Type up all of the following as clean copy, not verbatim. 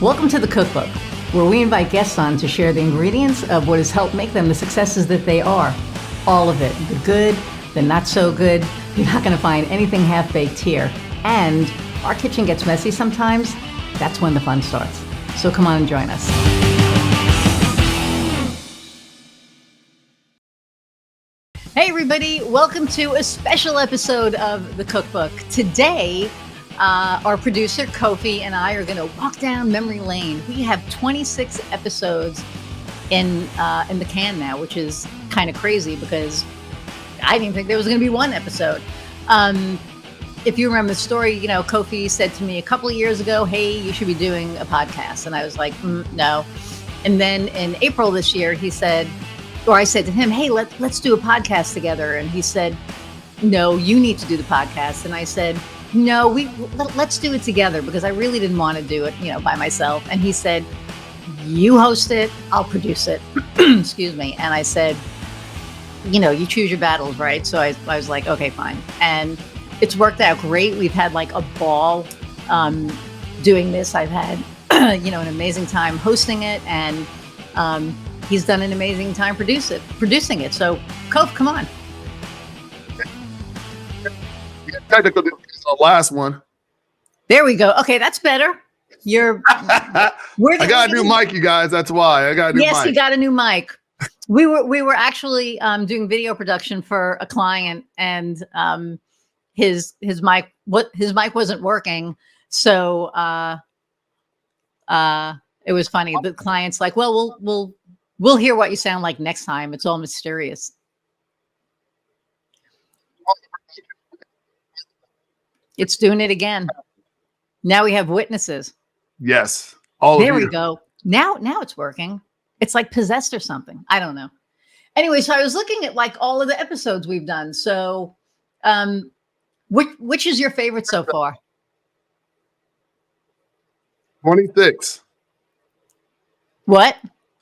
Welcome to the Cookbook, where we invite guests on to share the ingredients of what has helped make them the successes that they are. All of it, the good, the not so good. You're not going to find anything half-baked here. And our kitchen gets messy sometimes. That's when the fun starts. So come on and join us. Hey everybody, welcome to a special episode of the Cookbook. Today, our producer Kofi and I are going to walk down memory lane. We have 26 episodes in the can now, which is kind of crazy because I didn't think there was going to be one episode. If you remember the story, Kofi said to me a couple of years ago, "Hey, you should be doing a podcast," and I was like, "No." And then in April this year, he said. Or I said to him, "Hey, let's do a podcast together." And he said, "No, you need to do the podcast." And I said, "No, let's do it together," because I really didn't want to do it, by myself. And he said, "You host it, I'll produce it." Excuse me. And I said, "You choose your battles, right?" So I was like, "Okay, fine." And it's worked out great. We've had like a ball doing this. I've had, an amazing time hosting it, and he's done an amazing time producing it. So, Kof, come on. Technically, this is the last one. There we go. Okay, that's better. I got a new mic, you guys. That's why I got a new mic. Yes, you got a new mic. We were actually doing video production for a client, and his mic wasn't working, so it was funny. The client's like, "Well, we'll hear what you sound like next time. It's all mysterious." It's doing it again. Now we have witnesses. Yes. There we go. Now it's working. It's like possessed or something. I don't know. Anyway, so I was looking at like all of the episodes we've done. So which is your favorite so far? 26. What?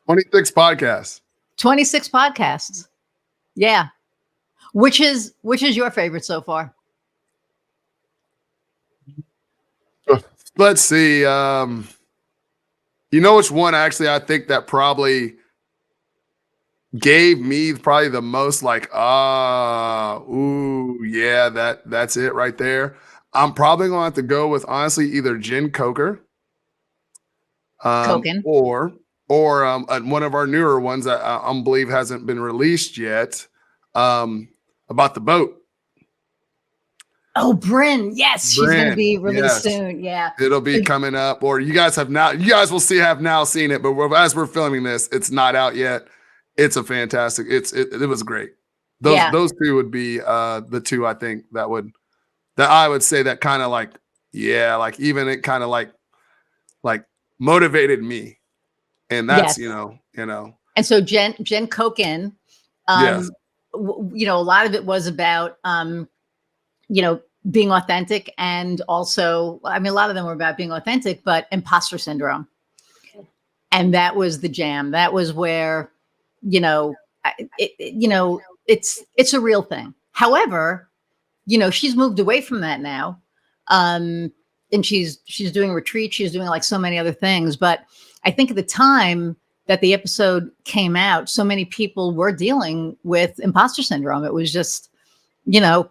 26 podcasts. 26 podcasts. Yeah. Which is your favorite so far? Let's see. Which one actually I think that probably gave me probably the most like, that's it right there. I'm probably going to have to go with honestly either Jen Coker or one of our newer ones that I believe hasn't been released yet, about the boat. Oh, Bryn. Yes, she's going to be released soon. Yeah. It'll be coming up, or you guys have now seen it, but as we're filming this, it's not out yet. It's a fantastic, it was great. Those two would be the two I think that I would say that kind of like, even it kind of like motivated me. And that's, And so Jen Koken, a lot of it was about, being authentic. And also, a lot of them were about being authentic, but imposter syndrome. And that was the jam. That was where, it's a real thing. However, she's moved away from that now. And she's doing retreats. She's doing like so many other things. But I think at the time that the episode came out, so many people were dealing with imposter syndrome. It was just, do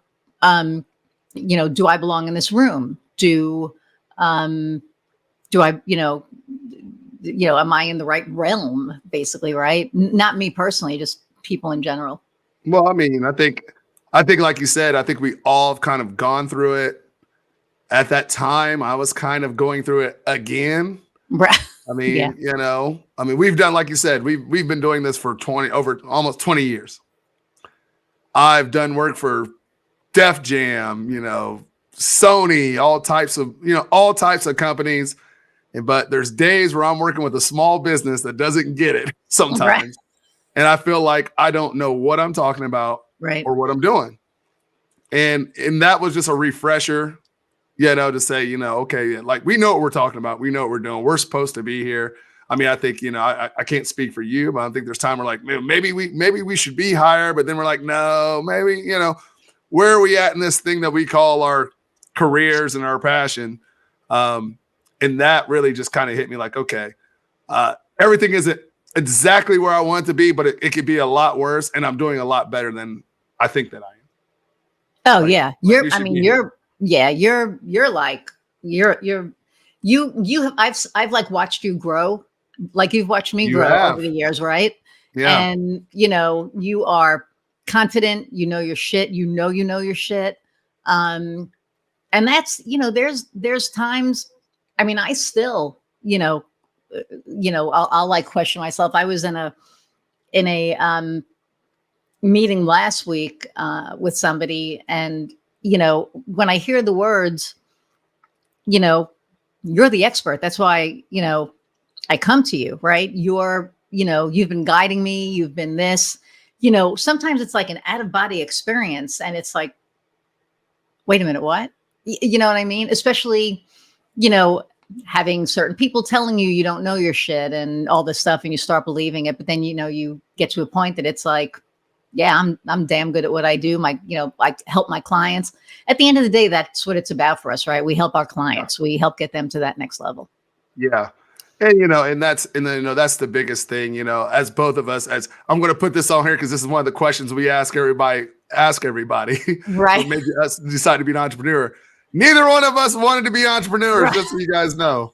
I belong in this room? Do I, am I in the right realm, basically, right? Not me personally, just people in general. Well, I think like you said, I think we all have kind of gone through it. At that time, I was kind of going through it again. Right. We've done, like you said, we've been doing this for almost 20 years. I've done work for Def Jam, Sony, all types of companies. But there's days where I'm working with a small business that doesn't get it sometimes. Right. And I feel like I don't know what I'm talking about or what I'm doing. And that was just a refresher, to say, okay, like we know what we're talking about. We know what we're doing. We're supposed to be here. I think, I can't speak for you, but I think there's time we're like, maybe we should be higher. But then we're like, no, maybe, where are we at in this thing that we call our careers and our passion? And that really just kind of hit me like, okay, everything isn't exactly where I want it to be, but it could be a lot worse. And I'm doing a lot better than I think that I am. Oh Like, yeah. like you should be here. You're like, you have, I've like watched you grow, like you've watched me You grow over have. the years, right? Yeah. And, you are confident, you know your shit, you know your shit. Um, and that's, there's times, I mean, I still, I'll like question myself. I was in a meeting last week with somebody, and when I hear the words, you know you're the expert, that's why I come to you, right? You've been guiding me, you've been this, sometimes it's like an out of body experience, and it's like, wait a minute, what? You know what I mean? Especially, you know having certain people telling you don't know your shit and all this stuff, and you start believing it, but then you get to a point that it's like, yeah, I'm damn good at what I do. I help my clients. At the end of the day, that's what it's about for us, right? We help our clients. We help get them to that next level. Yeah. And that's the biggest thing, as both of us, as I'm going to put this on here because this is one of the questions we ask everybody. Right. What made us decide to be an entrepreneur? Neither one of us wanted to be entrepreneurs, Right. just so you guys know.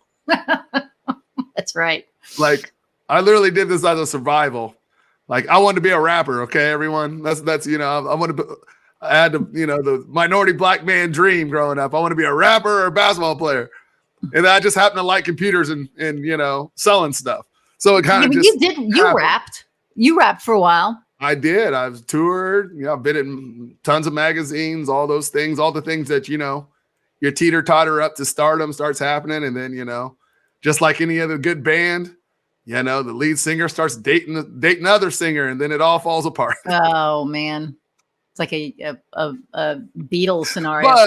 That's right. Like, I literally did this as a survival. Like, I wanted to be a rapper. Okay, everyone. That's I want to. I had to, the minority black man dream growing up. I want to be a rapper or a basketball player, and I just happened to like computers and selling stuff. So it kind Yeah, of but just you happened. rapped. You rapped for a while. I did. I've toured. I've been in tons of magazines. All those things. All the things that your teeter totter up to stardom starts happening, and then just like any other good band. The lead singer starts dating another singer, and then it all falls apart. Oh man, it's like a Beatles scenario.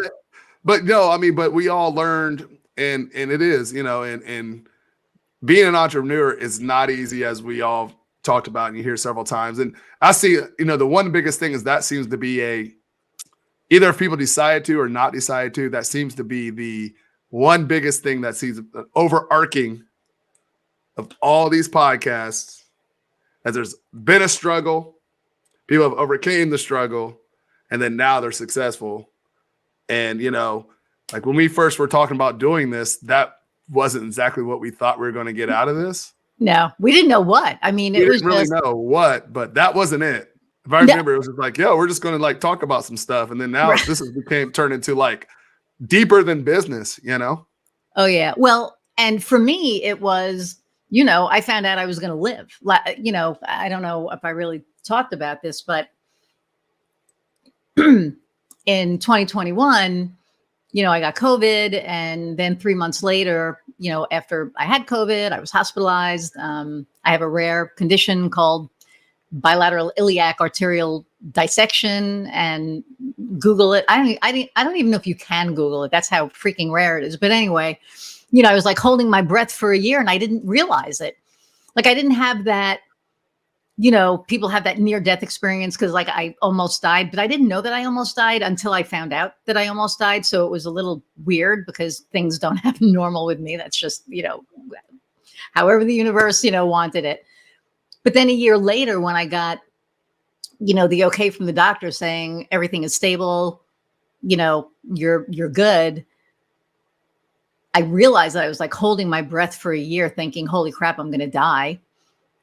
But no, I mean, but we all learned, and it is, and being an entrepreneur is not easy, as we all talked about, and you hear several times. And I see, the one biggest thing is that seems to be either if people decide to or not decide to, that seems to be the one biggest thing that seems overarching of all these podcasts, as there's been a struggle, people have overcame the struggle, and then now they're successful. And, like when we first were talking about doing this, that wasn't exactly what we thought we were going to get out of this. No, we didn't know what. I mean, We it was didn't really just know what, but that wasn't it. If I no, remember, it was just like, we're just going to like talk about some stuff. And then now right. this has turned into like deeper than business, Oh yeah. Well, and for me, it was, I found out I was going to live. I don't know if I really talked about this, but in 2021, I got COVID, and then 3 months later, after I had COVID, I was hospitalized. I have a rare condition called bilateral iliac arterial dissection, and Google it. I don't even know if you can Google it. That's how freaking rare it is. But anyway, I was like holding my breath for a year, and I didn't realize it. Like I didn't have that. People have that near death experience because like I almost died, but I didn't know that I almost died until I found out that I almost died. So it was a little weird because things don't happen normal with me. That's just, however the universe, wanted it. But then a year later, when I got, the okay from the doctor saying everything is stable, you're good. I realized that I was like holding my breath for a year thinking, holy crap, I'm going to die.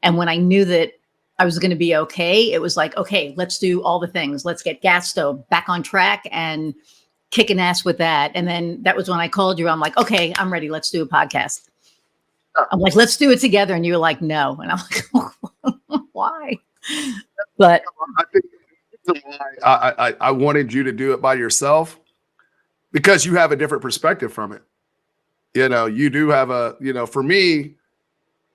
And when I knew that I was going to be okay, it was like, okay, let's do all the things. Let's get gas stove back on track and kicking ass with that. And then that was when I called you. I'm like, okay, I'm ready. Let's do a podcast. I'm like, let's do it together. And you were like, no. And I'm like, why? But I think I wanted you to do it by yourself because you have a different perspective from it. You do have for me,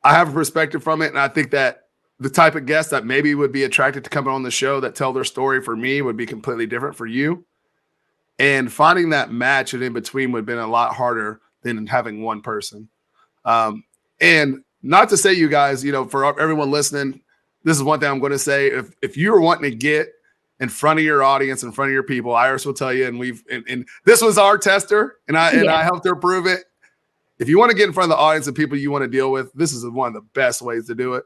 I have a perspective from it. And I think that the type of guests that maybe would be attracted to coming on the show that tell their story for me would be completely different for you. And finding that match and in between would have been a lot harder than having one person. And not to say, you guys, for everyone listening, this is one thing I'm going to say. If you're wanting to get in front of your audience, in front of your people, Iris will tell you, and this was our tester, and I helped her prove it. if you want to get in front of the audience and people you want to deal with, this is one of the best ways to do it,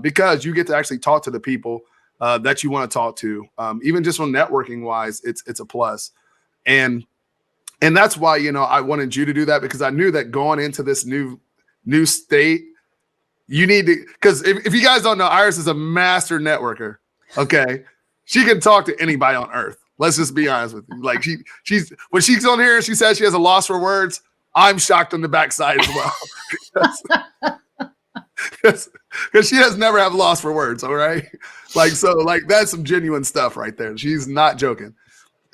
because you get to actually talk to the people that you want to talk to. Even just from networking wise, it's a plus. And that's why, I wanted you to do that, because I knew that going into this new state, you need to, because if you guys don't know, Iris is a master networker. Okay. She can talk to anybody on earth. Let's just be honest with you. Like she's when she's on here and she says she has a loss for words, I'm shocked on the backside as well. Because she has never have loss for words. All right. Like that's some genuine stuff right there. She's not joking.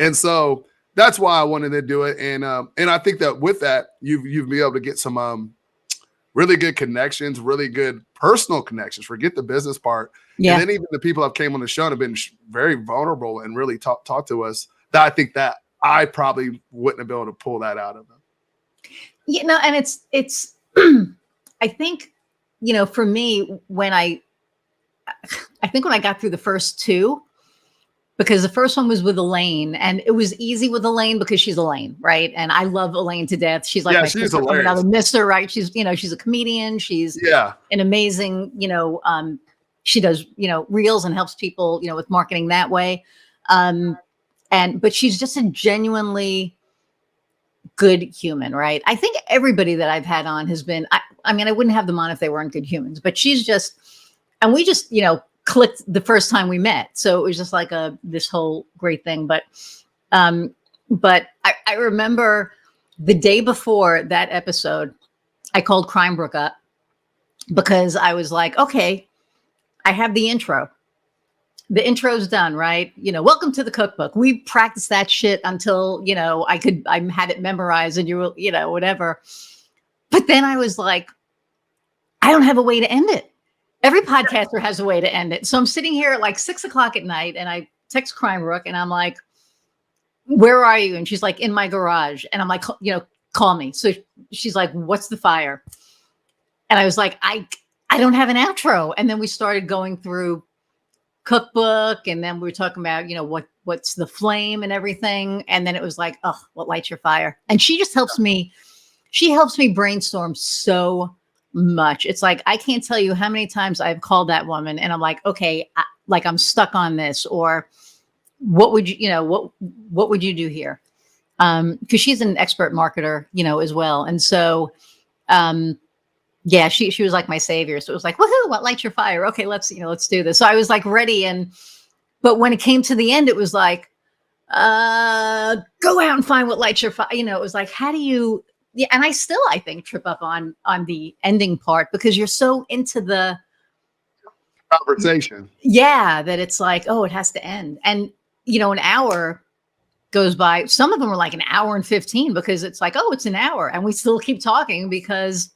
And so that's why I wanted to do it. And I think that with that, you've been able to get some really good connections, really good personal connections. Forget the business part. Yeah. And then even the people that came on the show have been very vulnerable and really talk to us, that I think that I probably wouldn't have been able to pull that out of them. And it's I think, for me, when I got through the first two, because the first one was with Elaine, and it was easy with Elaine because she's Elaine, right? And I love Elaine to death. She's like my sister from another mister, right? She's, she's a comedian. She's an amazing, she does, reels and helps people, with marketing that way. But she's just a genuinely good human, right? I think everybody that I've had on has been, I mean, I wouldn't have them on if they weren't good humans, but she's just, and we just, clicked the first time we met. So it was just like this whole great thing. But I remember the day before that episode, I called Crimebrook up because I was like, okay, I have the intro. The intro's done, right? Welcome to the cookbook. We practiced that shit until, I had it memorized and whatever. But then I was like, I don't have a way to end it. Every podcaster has a way to end it. So I'm sitting here at like 6:00 at night and I text Crimebrook and I'm like, where are you? And she's like, in my garage. And I'm like, call me. So she's like, what's the fire? And I was like, I don't have an outro. And then we started going through Cookbook, and then we were talking about, what's the flame and everything. And then it was like, oh, what lights your fire? And she just helps me. She helps me brainstorm so much. It's like, I can't tell you how many times I've called that woman and I'm like, okay, I'm stuck on this, or what would what would you do here? Because she's an expert marketer, as well. And so, she was like my savior. So it was like, woohoo, what lights your fire? Okay, let's do this. So I was like ready. But when it came to the end, it was like, go out and find what lights your fire. It was like, how do you, and I think trip up on the ending part because you're so into the conversation. Yeah. That it's like, oh, it has to end. And, an hour goes by. Some of them were like an hour and 15 because it's like, oh, it's an hour. And we still keep talking because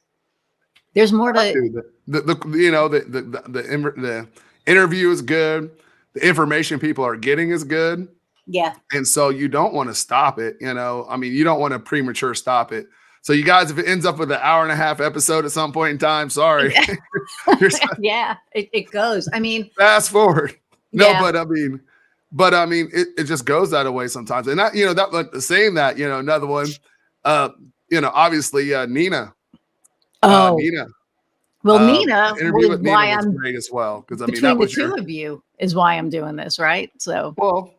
there's more to the interview is good. The information people are getting is good. Yeah. And so you don't want to stop it. You don't want to premature stop it. So you guys, if it ends up with an 1.5-hour episode at some point in time, sorry. Yeah, it goes. I mean, fast forward. No, yeah. But I mean, it just goes that way sometimes. And saying that, another one, obviously Nina. Nina. Well, Nina was why I'm great as well. Because between the two of you is why I'm doing this, right? So well,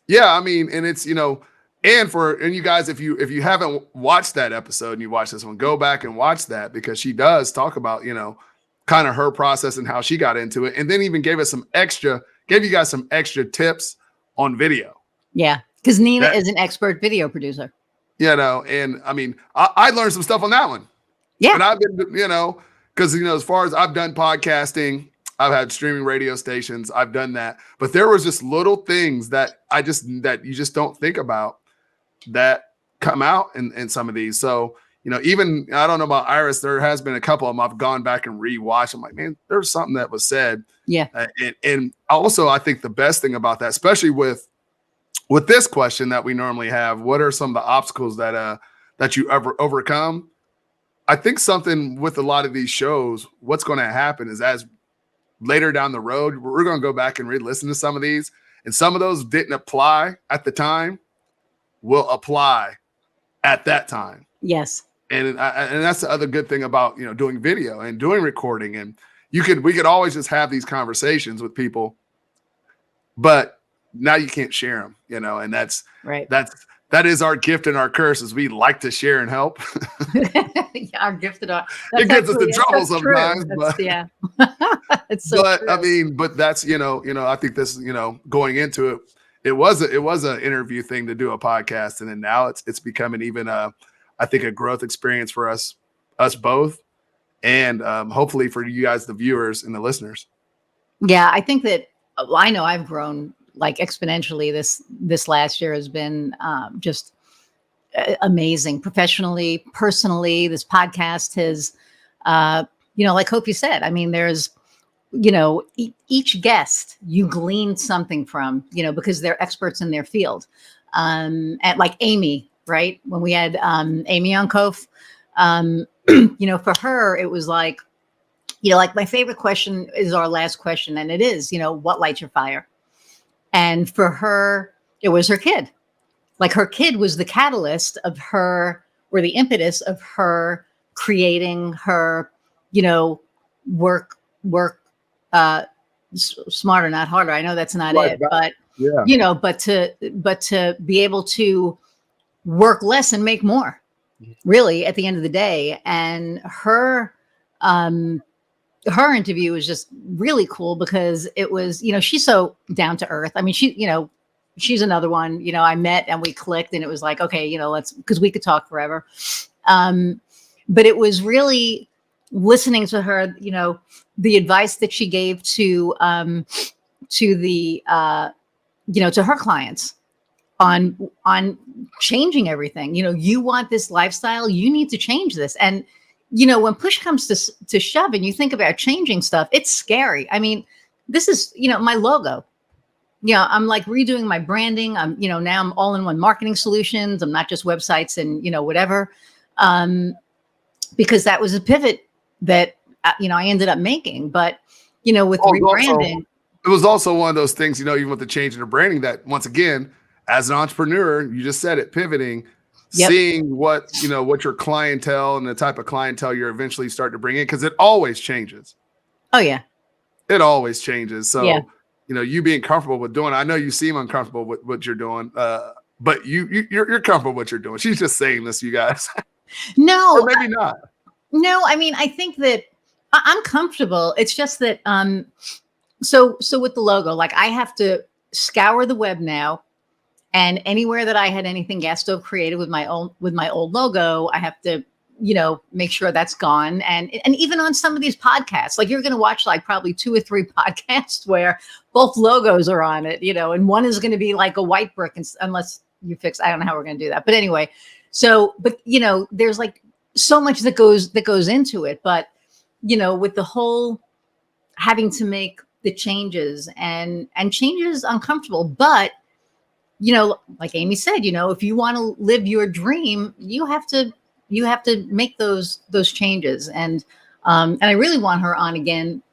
yeah, and it's and you guys, if you haven't watched that episode and you watch this one, go back and watch that because she does talk about kind of her process and how she got into it, and then even gave you guys some extra tips on video. Yeah, because Nina is an expert video producer. And I learned some stuff on that one. Yeah. And I've been, because, as far as I've done podcasting, I've had streaming radio stations, I've done that. But there was just little things that you just don't think about that come out in some of these. So, even, I don't know about Iris, there has been a couple of them I've gone back and rewatched. I'm like, man, there's something that was said. Yeah. And also, I think the best thing about that, especially with this question that we normally have, what are some of the obstacles that you ever overcome? I think something with a lot of these shows, what's going to happen is as later down the road, we're going to go back and re-listen to some of these, and some of those didn't apply at the time will apply at that time. Yes. And that's the other good thing about, doing video and doing recording. And we could always just have these conversations with people, but now you can't share them, and Right. that is our gift and our curse, is we like to share and help. Yeah, our gifted are. It That's gets us in actually trouble that's true. sometimes, That's but yeah. It's so but I true. mean, but that's, I think this, going into it, it was an interview thing to do a podcast, and then now it's becoming even I think a growth experience for us both, and hopefully for you guys, the viewers and the listeners. Yeah, I think that I know I've grown like exponentially. This last year has been just amazing, professionally, personally. This podcast has, like Hope you said. I mean, there's each guest you glean something from, because they're experts in their field. And like Amy, right? When we had Amy on Kof, for her, it was like, like my favorite question is our last question. And it is, what lights your fire? And for her, it was her kid. Like her kid was the catalyst of her, or the impetus of her creating her, work smarter, not harder. I know that's not Right. it, but Yeah. but to be able to work less and make more, really, at the end of the day. And her interview was just really cool because it was, she's so down to earth. I mean, she's another one, I met and we clicked, and it was like, okay, because we could talk forever. But it was really listening to her, the advice that she gave to the, to her clients on changing everything. You want this lifestyle, you need to change this. And, when push comes to shove and you think about changing stuff, it's scary. I mean, this is, my logo. I'm like redoing my branding. Now I'm all in one marketing solutions. I'm not just websites and, whatever. Because that was a pivot that, I ended up making. But, with rebranding. It was also one of those things, even with the change in the branding, that once again, as an entrepreneur, you just said it, pivoting, Yep. seeing what your clientele and the type of clientele you're eventually starting to bring in, because it always changes. Oh yeah. It always changes. So, yeah. You being comfortable with doing, I know you seem uncomfortable with what you're doing, but you're comfortable with what you're doing. She's just saying this, you guys. No, or maybe not. No, I mean, I think that I'm comfortable. It's just that, so with the logo, like I have to scour the web now, and anywhere that I had anything gas stove created with my old logo, I have to, make sure that's gone. And even on some of these podcasts, like you're going to watch like probably 2 or 3 podcasts where both logos are on it, and one is going to be like a white brick, unless you fix, I don't know how we're going to do that. But anyway, so, but there's like so much that goes into it. But, with the whole having to make the changes, and change is uncomfortable, but like Amy said, if you want to live your dream, you have to make those changes. And I really want her on again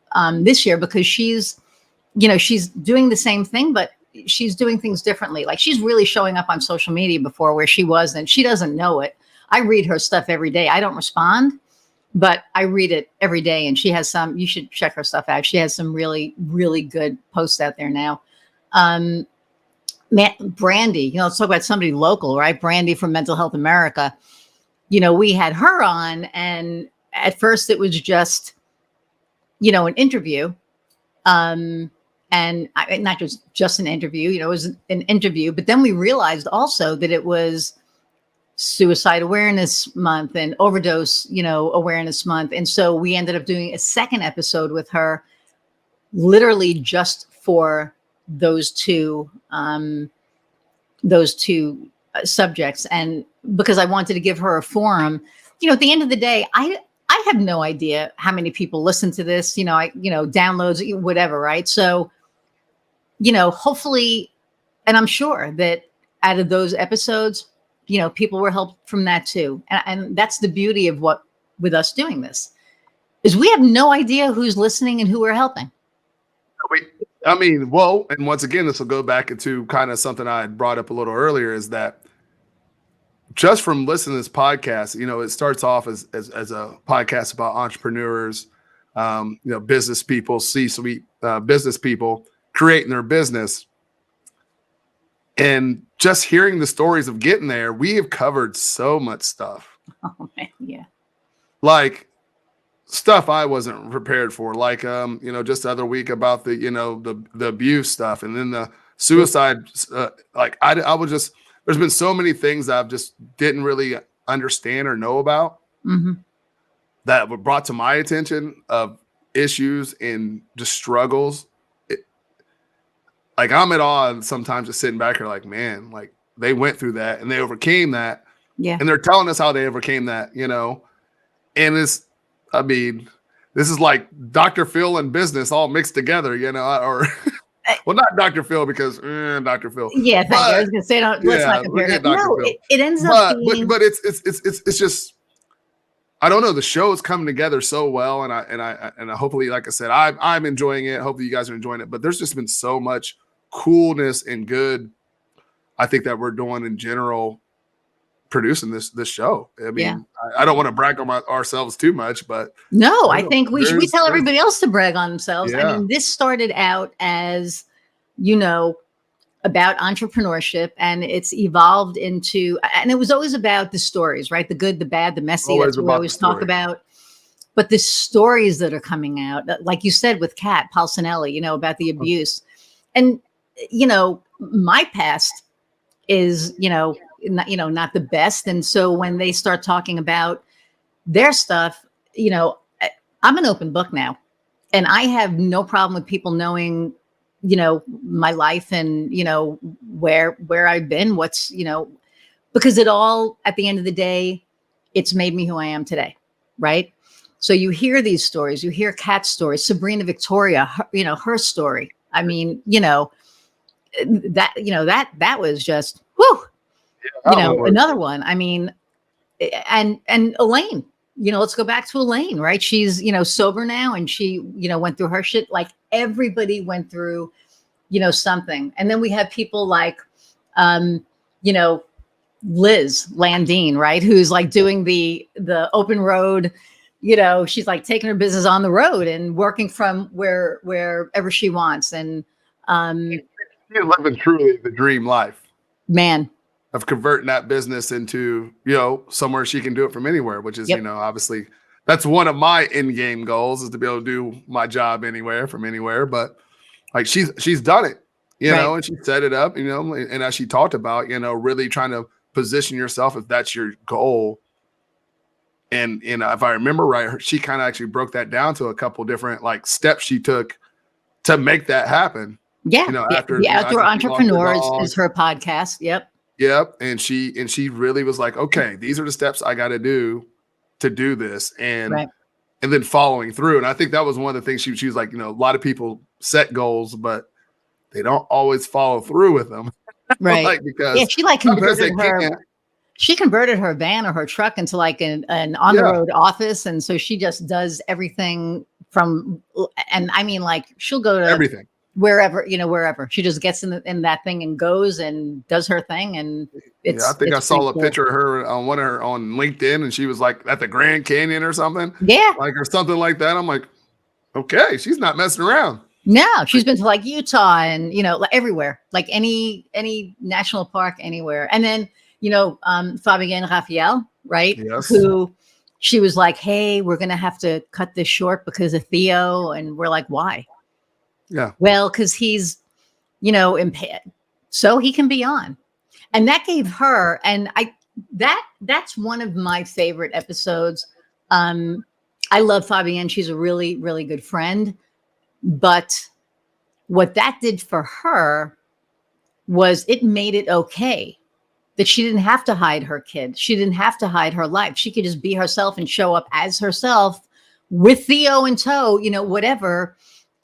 this year, because she's doing the same thing, but she's doing things differently. Like she's really showing up on social media before, where she wasn't. She doesn't know it. I read her stuff every day. I don't respond, but I read it every day. And she has you should check her stuff out. She has some really, really good posts out there now. Brandy, let's talk about somebody local, right? Brandy from Mental Health America. We had her on, and at first it was just, an interview. And not just an interview, it was an interview, but then we realized also that it was Suicide Awareness Month and Overdose, Awareness Month. And so we ended up doing a second episode with her, literally just for those two subjects. And because I wanted to give her a forum, at the end of the day, I have no idea how many people listen to this, downloads, whatever. Right. So, hopefully, and I'm sure that out of those episodes, people were helped from that too. And that's the beauty of with us doing this, is we have no idea who's listening and who we're helping. And once again, this will go back into kind of something I had brought up a little earlier, is that just from listening to this podcast, it starts off as a podcast about entrepreneurs, business people, C-suite business people creating their business. And just hearing the stories of getting there, we have covered so much stuff. Oh man, yeah. Like stuff I wasn't prepared for, like just the other week about the the abuse stuff, and then the suicide. Like I was just, there's been so many things that I've just didn't really understand or know about that were brought to my attention of issues and just struggles. Like I'm at awe sometimes just sitting back here like, man, like they went through that and they overcame that. Yeah. And they're telling us how they overcame that, and I mean, this is like Dr. Phil and business all mixed together, or well, not Dr. Phil because Dr. Phil. Yeah, thank you. I was gonna say, let's not compare it. No, it ends up being, but it's just, I don't know. The show is coming together so well, and I hopefully, like I said, I'm enjoying it. Hopefully, you guys are enjoying it. But there's just been so much coolness and good, I think, that we're doing in general, producing this show. I mean, I don't want to brag on ourselves too much, but no, I think we should tell everybody else to brag on themselves. I mean, this started out as, about entrepreneurship, and it's evolved into, and it was always about the stories, right? The good, the bad, the messy. That's what we always talk about. But the stories that are coming out, like you said with Kat Palsinelli, about the abuse, and my past is, not the best. And so when they start talking about their stuff, I'm an open book now, and I have no problem with people knowing, my life and, where I've been, what's, because it all, at the end of the day, it's made me who I am today. Right. So you hear these stories, you hear Kat's stories, Sabrina Victoria, her story. I mean, that was just, whew, another one. I mean, and Elaine, let's go back to Elaine, right? She's, sober now, and she, went through her shit. Like everybody went through, something. And then we have people like, Liz Landine, right? Who's like doing the open road, she's like taking her business on the road and working from wherever she wants. And she's living truly the dream life, man, of converting that business into, somewhere she can do it from anywhere, which is, obviously that's one of my end game goals, is to be able to do my job anywhere from anywhere. But like she's done it, and she set it up, and as she talked about, really trying to position yourself if that's your goal. And, if I remember right, she kind of actually broke that down to a couple different like steps she took to make that happen. Yeah. After the Outdoor Entrepreneurs is her podcast. Yep. And she really was like, okay, these are the steps I got to do this. And then following through. And I think that was one of the things she was like, a lot of people set goals, but they don't always follow through with them. Right. Like, because she converted her van or her truck into like an on the road office. And so she just does everything from, and I mean, like she'll go to everything, wherever she just gets in that thing and goes and does her thing. And I think I saw a picture of her on on LinkedIn, and she was like at the Grand Canyon or something. Yeah. Like, or something like that. I'm like, okay, she's not messing around. No, she's been to like Utah and, everywhere, like any national park, anywhere. And then, Fabienne Raphael, right? Yes. Who she was like, hey, we're going to have to cut this short because of Theo. And we're like, why? Yeah. Well, because he's, impaired, so he can be on. And that gave her, and that's one of my favorite episodes. I love Fabienne. She's a really, really good friend. But what that did for her was it made it okay that she didn't have to hide her kid. She didn't have to hide her life. She could just be herself and show up as herself with Theo in tow, whatever.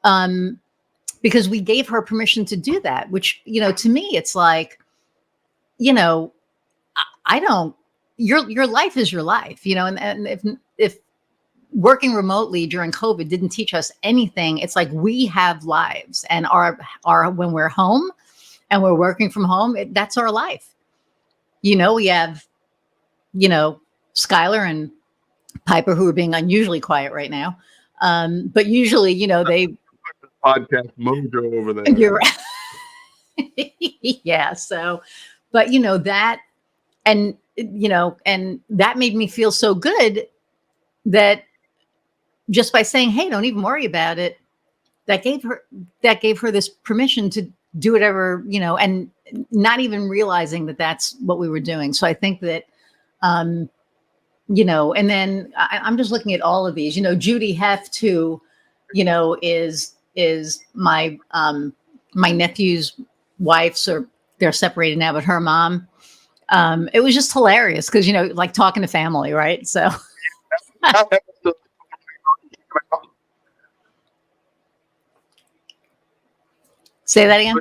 Because we gave her permission to do that, which, to me, it's like, I don't, your life is your life, and if working remotely during COVID didn't teach us anything, it's like we have lives, and our when we're home and we're working from home, that's our life. We have Skylar and Piper, who are being unusually quiet right now. But usually, they, Podcast mojo over there. you're right. Yeah. So, but that, and that made me feel so good that just by saying, "Hey, don't even worry about it," that gave her this permission to do whatever, and not even realizing that that's what we were doing. So I think that, um, and then I'm just looking at all of these. Judy Heft, too, is my nephew's wife's, or they're separated now, but her mom. It was just hilarious because like talking to family, right? So say that again.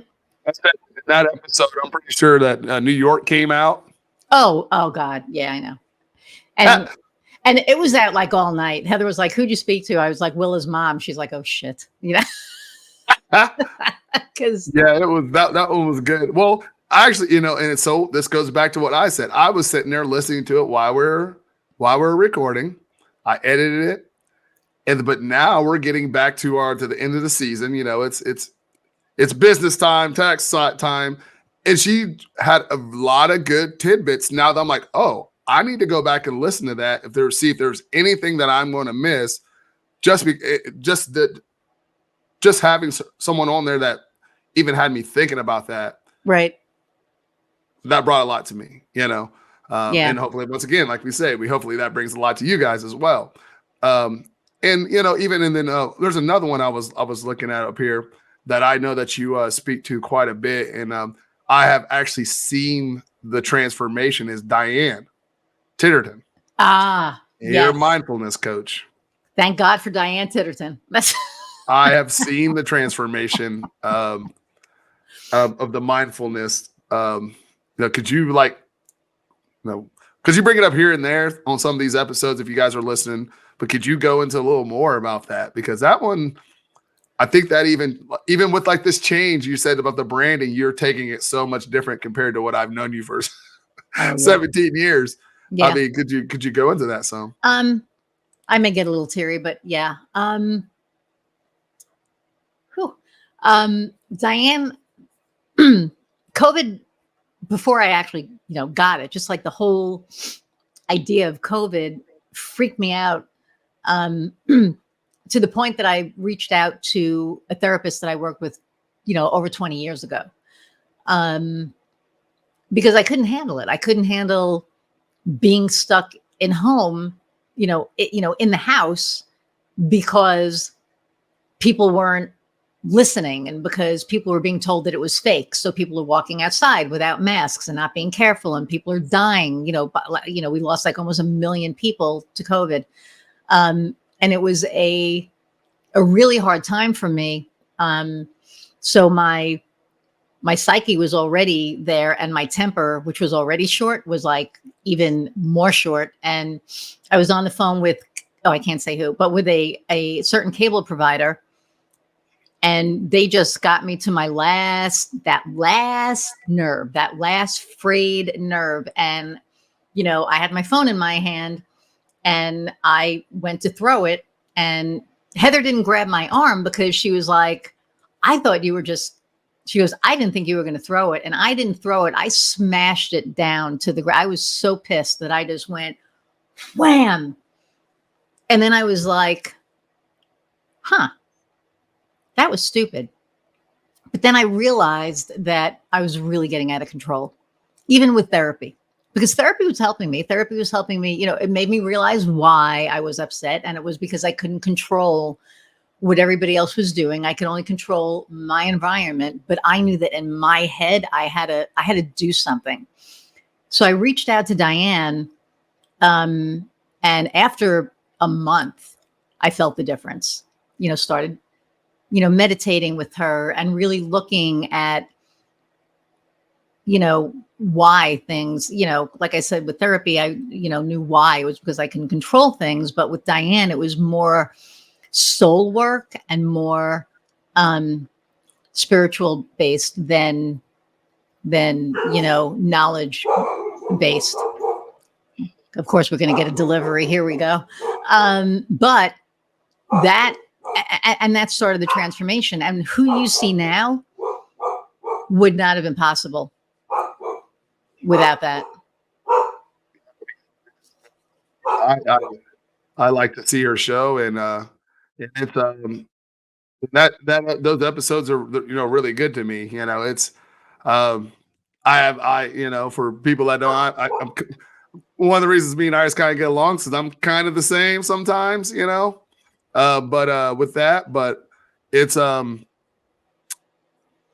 That episode, I'm pretty sure that New York came out. Oh God, yeah, I know. And and it was that like all night. Heather was like, "Who'd you speak to?" I was like, "Willa's mom." She's like, "Oh shit," because Yeah, it was that one was good. Well, actually, and so this goes back to what I said. I was sitting there listening to it while we're recording. I edited it, but now we're getting back to the end of the season. It's business time, tax time, and she had a lot of good tidbits. Now that I'm like, oh, I need to go back and listen to that see if there's anything that I'm going to miss. Just having someone on there that even had me thinking about that. right, That brought a lot to me, yeah, and hopefully, once again, like we say, hopefully that brings a lot to you guys as well. And even and then there's another one I was looking at up here that I know that you speak to quite a bit, and I have actually seen the transformation. Is Diane Titterton, your yes. mindfulness coach? Thank God for Diane Titterton. That's I have seen the transformation of the mindfulness. Could you because you bring it up here and there on some of these episodes if you guys are listening, but could you go into a little more about that? Because that one, I think that even with like this change you said about the branding, you're taking it so much different compared to what I've known you for 17 years. I yeah. mean, could you go into that some? I may get a little teary, but yeah. Diane, COVID, before I actually, got it, just like the whole idea of COVID freaked me out, to the point that I reached out to a therapist that I worked with, over 20 years ago, because I couldn't handle it. I couldn't handle being stuck in home, in the house, because people weren't listening and because people were being told that it was fake. So people are walking outside without masks and not being careful, and people are dying. We lost like almost 1 million people to COVID, and it was a really hard time for me. So my psyche was already there, and my temper, which was already short, was like even more short. And I was on the phone with, I can't say who, but with a certain cable provider. And they just got me to my last nerve, that last frayed nerve. And, I had my phone in my hand and I went to throw it. And Heather didn't grab my arm because she was like, I thought you were just, she goes, I didn't think you were going to throw it. And I didn't throw it. I smashed it down to the ground. I was so pissed that I just went wham. And then I was like, huh, that was stupid. But then I realized that I was really getting out of control, even with therapy, because therapy was helping me. Therapy was helping me. It made me realize why I was upset. And it was because I couldn't control what everybody else was doing. I could only control my environment. But I knew that in my head, I had to do something. So I reached out to Diane. And after a month, I felt the difference, started meditating with her and really looking at, why things, like I said, with therapy, I, knew why. It was because I can control things. But with Diane, it was more soul work and more spiritual based than knowledge based. Of course, we're going to get a delivery. Here we go. But that, and that's sort of the transformation. And who you see now would not have been possible without that. I like to see her show, and it's that those episodes are really good to me. It's um, for people that don't, I'm one of the reasons me and Iris kind of get along, because I'm kind of the same sometimes, but with that, but it's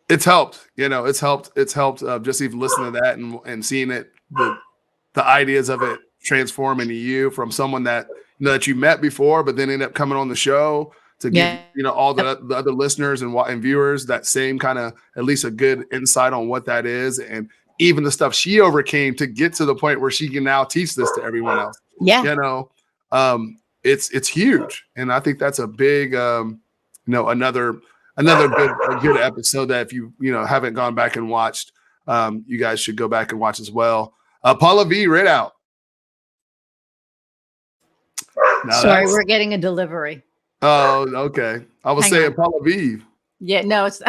it's helped, it's helped just even listening to that and seeing it, the ideas of it transform into you from someone that that you met before, but then end up coming on the show to give all the other listeners and viewers that same kind of, at least a good insight on what that is, and even the stuff she overcame to get to the point where she can now teach this to everyone else. It's huge, and I think that's a big another good episode that if you haven't gone back and watched, you guys should go back and watch as well. Paula V, read out. Sorry, we're getting a delivery. Oh, okay. I was saying Paula V. Yeah, no, it's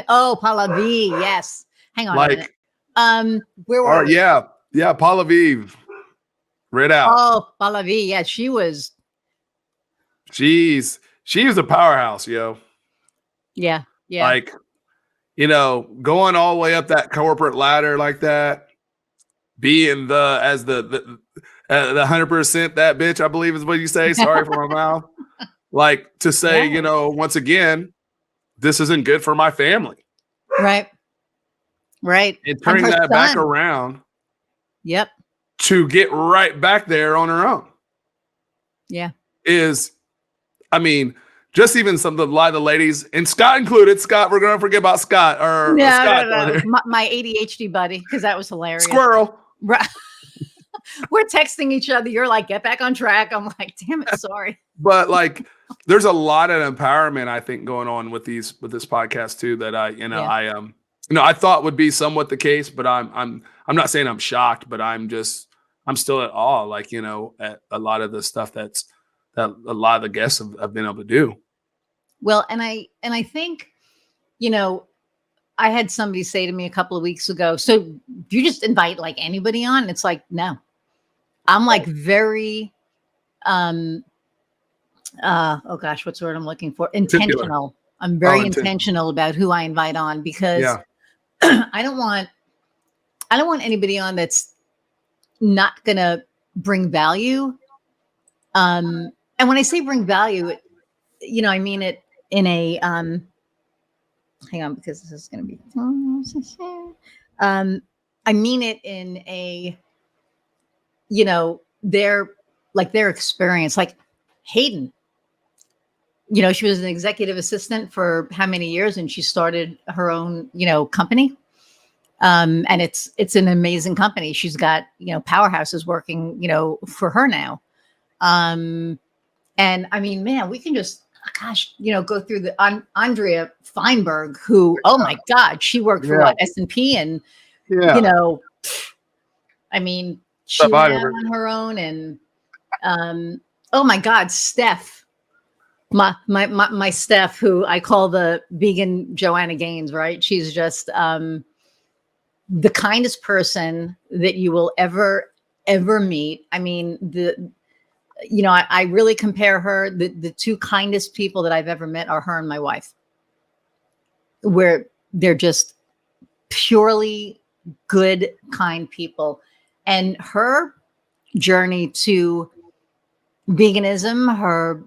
Paula V. Yes. Hang on a minute. Where were we? Yeah, Paula V. Read out. Oh, Paula V. Yeah, she was a powerhouse, yo. Yeah. Like, going all the way up that corporate ladder like that, being the 100% that bitch, I believe is what you say. Sorry for my mouth. Like, to say, once again, this isn't good for my family. Right. And turning that back around. Yep. To get right back there on her own. Yeah. Just even some of the ladies, and Scott included. Scott, we're going to forget about Scott. No. My ADHD buddy, because that was hilarious. Squirrel. Right. We're texting each other. You're like, get back on track. I'm like, damn it, sorry. But like, there's a lot of empowerment, I think, going on with this podcast too, that I thought would be somewhat the case, but I'm not saying I'm shocked, but I'm still at awe, like, at a lot of the stuff that a lot of the guests have been able to do. Well, and I think, I had somebody say to me a couple of weeks ago, so do you just invite like anybody on? And it's like, no. I'm like very oh gosh, what's the word I'm looking for? Intentional. I'm very intentional about who I invite on, because I don't want anybody on that's not gonna bring value. And when I say bring value, I mean it in a hang on, because this is gonna be I mean it in a their experience. Like Hayden, she was an executive assistant for how many years, and she started her own, company. And it's an amazing company. She's got, powerhouses working, for her now. And I mean, man, we can just, go through the Andrea Feinberg, who, oh my God, she worked for S&P, and, I mean, she went out on her own, and oh my God, Steph, my Steph, who I call the vegan Joanna Gaines, right? She's just the kindest person that you will ever meet. I mean, I really compare her. The two kindest people that I've ever met are her and my wife, where they're just purely good, kind people. And her journey to veganism, her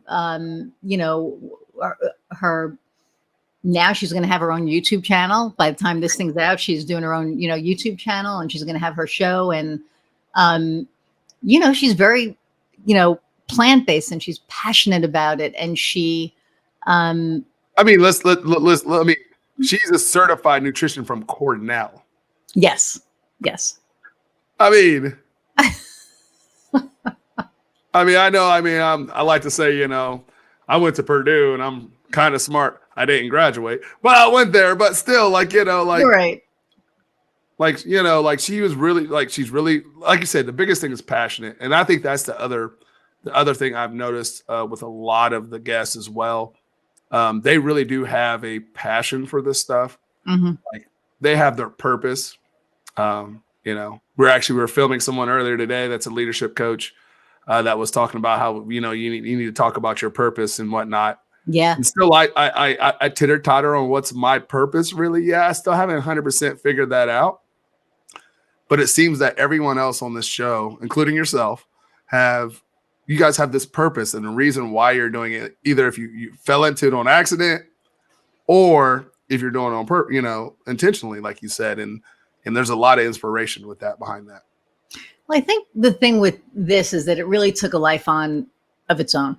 now she's going to have her own YouTube channel. By the time this thing's out, she's doing her own, YouTube channel, and she's going to have her show. And, she's very, plant-based, and she's passionate about it. And she, she's a certified nutrition from Cornell. Yes. I like to say, I went to Purdue, and I'm kind of smart. I didn't graduate, but I went there. But still, you're right. Like, like she was really like, she's really, like you said, the biggest thing is passionate. And I think that's the other thing I've noticed with a lot of the guests as well. They really do have a passion for this stuff. Mm-hmm. Like they have their purpose. We were filming someone earlier today that's a leadership coach that was talking about how, you need to talk about your purpose and whatnot. Yeah. And still, I titter totter on what's my purpose really. Yeah, I still haven't 100% figured that out. But it seems that everyone else on this show, including yourself, you guys have this purpose and the reason why you're doing it. Either if you fell into it on accident, or if you're doing it on intentionally, like you said, and there's a lot of inspiration with that behind that. Well, I think the thing with this is that it really took a life on of its own.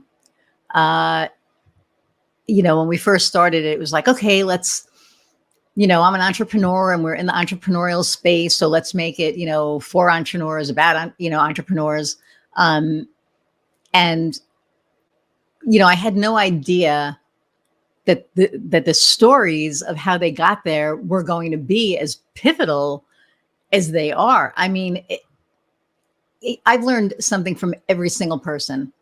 When we first started, it was like, okay, let's, I'm an entrepreneur and we're in the entrepreneurial space. So let's make it, for entrepreneurs, about, entrepreneurs. And, I had no idea that the stories of how they got there were going to be as pivotal as they are. I mean, I've learned something from every single person.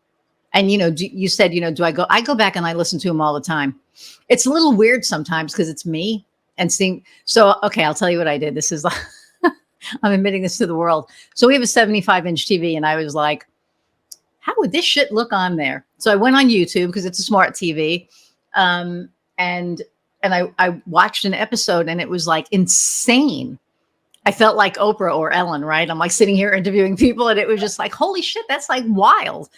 And, you said, I go back and I listen to them all the time. It's a little weird sometimes because it's me and seeing. So, okay, I'll tell you what I did. This is like, I'm admitting this to the world. So we have a 75-inch TV and I was like, how would this shit look on there? So I went on YouTube because it's a smart TV. And I watched an episode and it was like insane. I felt like Oprah or Ellen, right? I'm like sitting here interviewing people and it was just like, holy shit, that's like wild.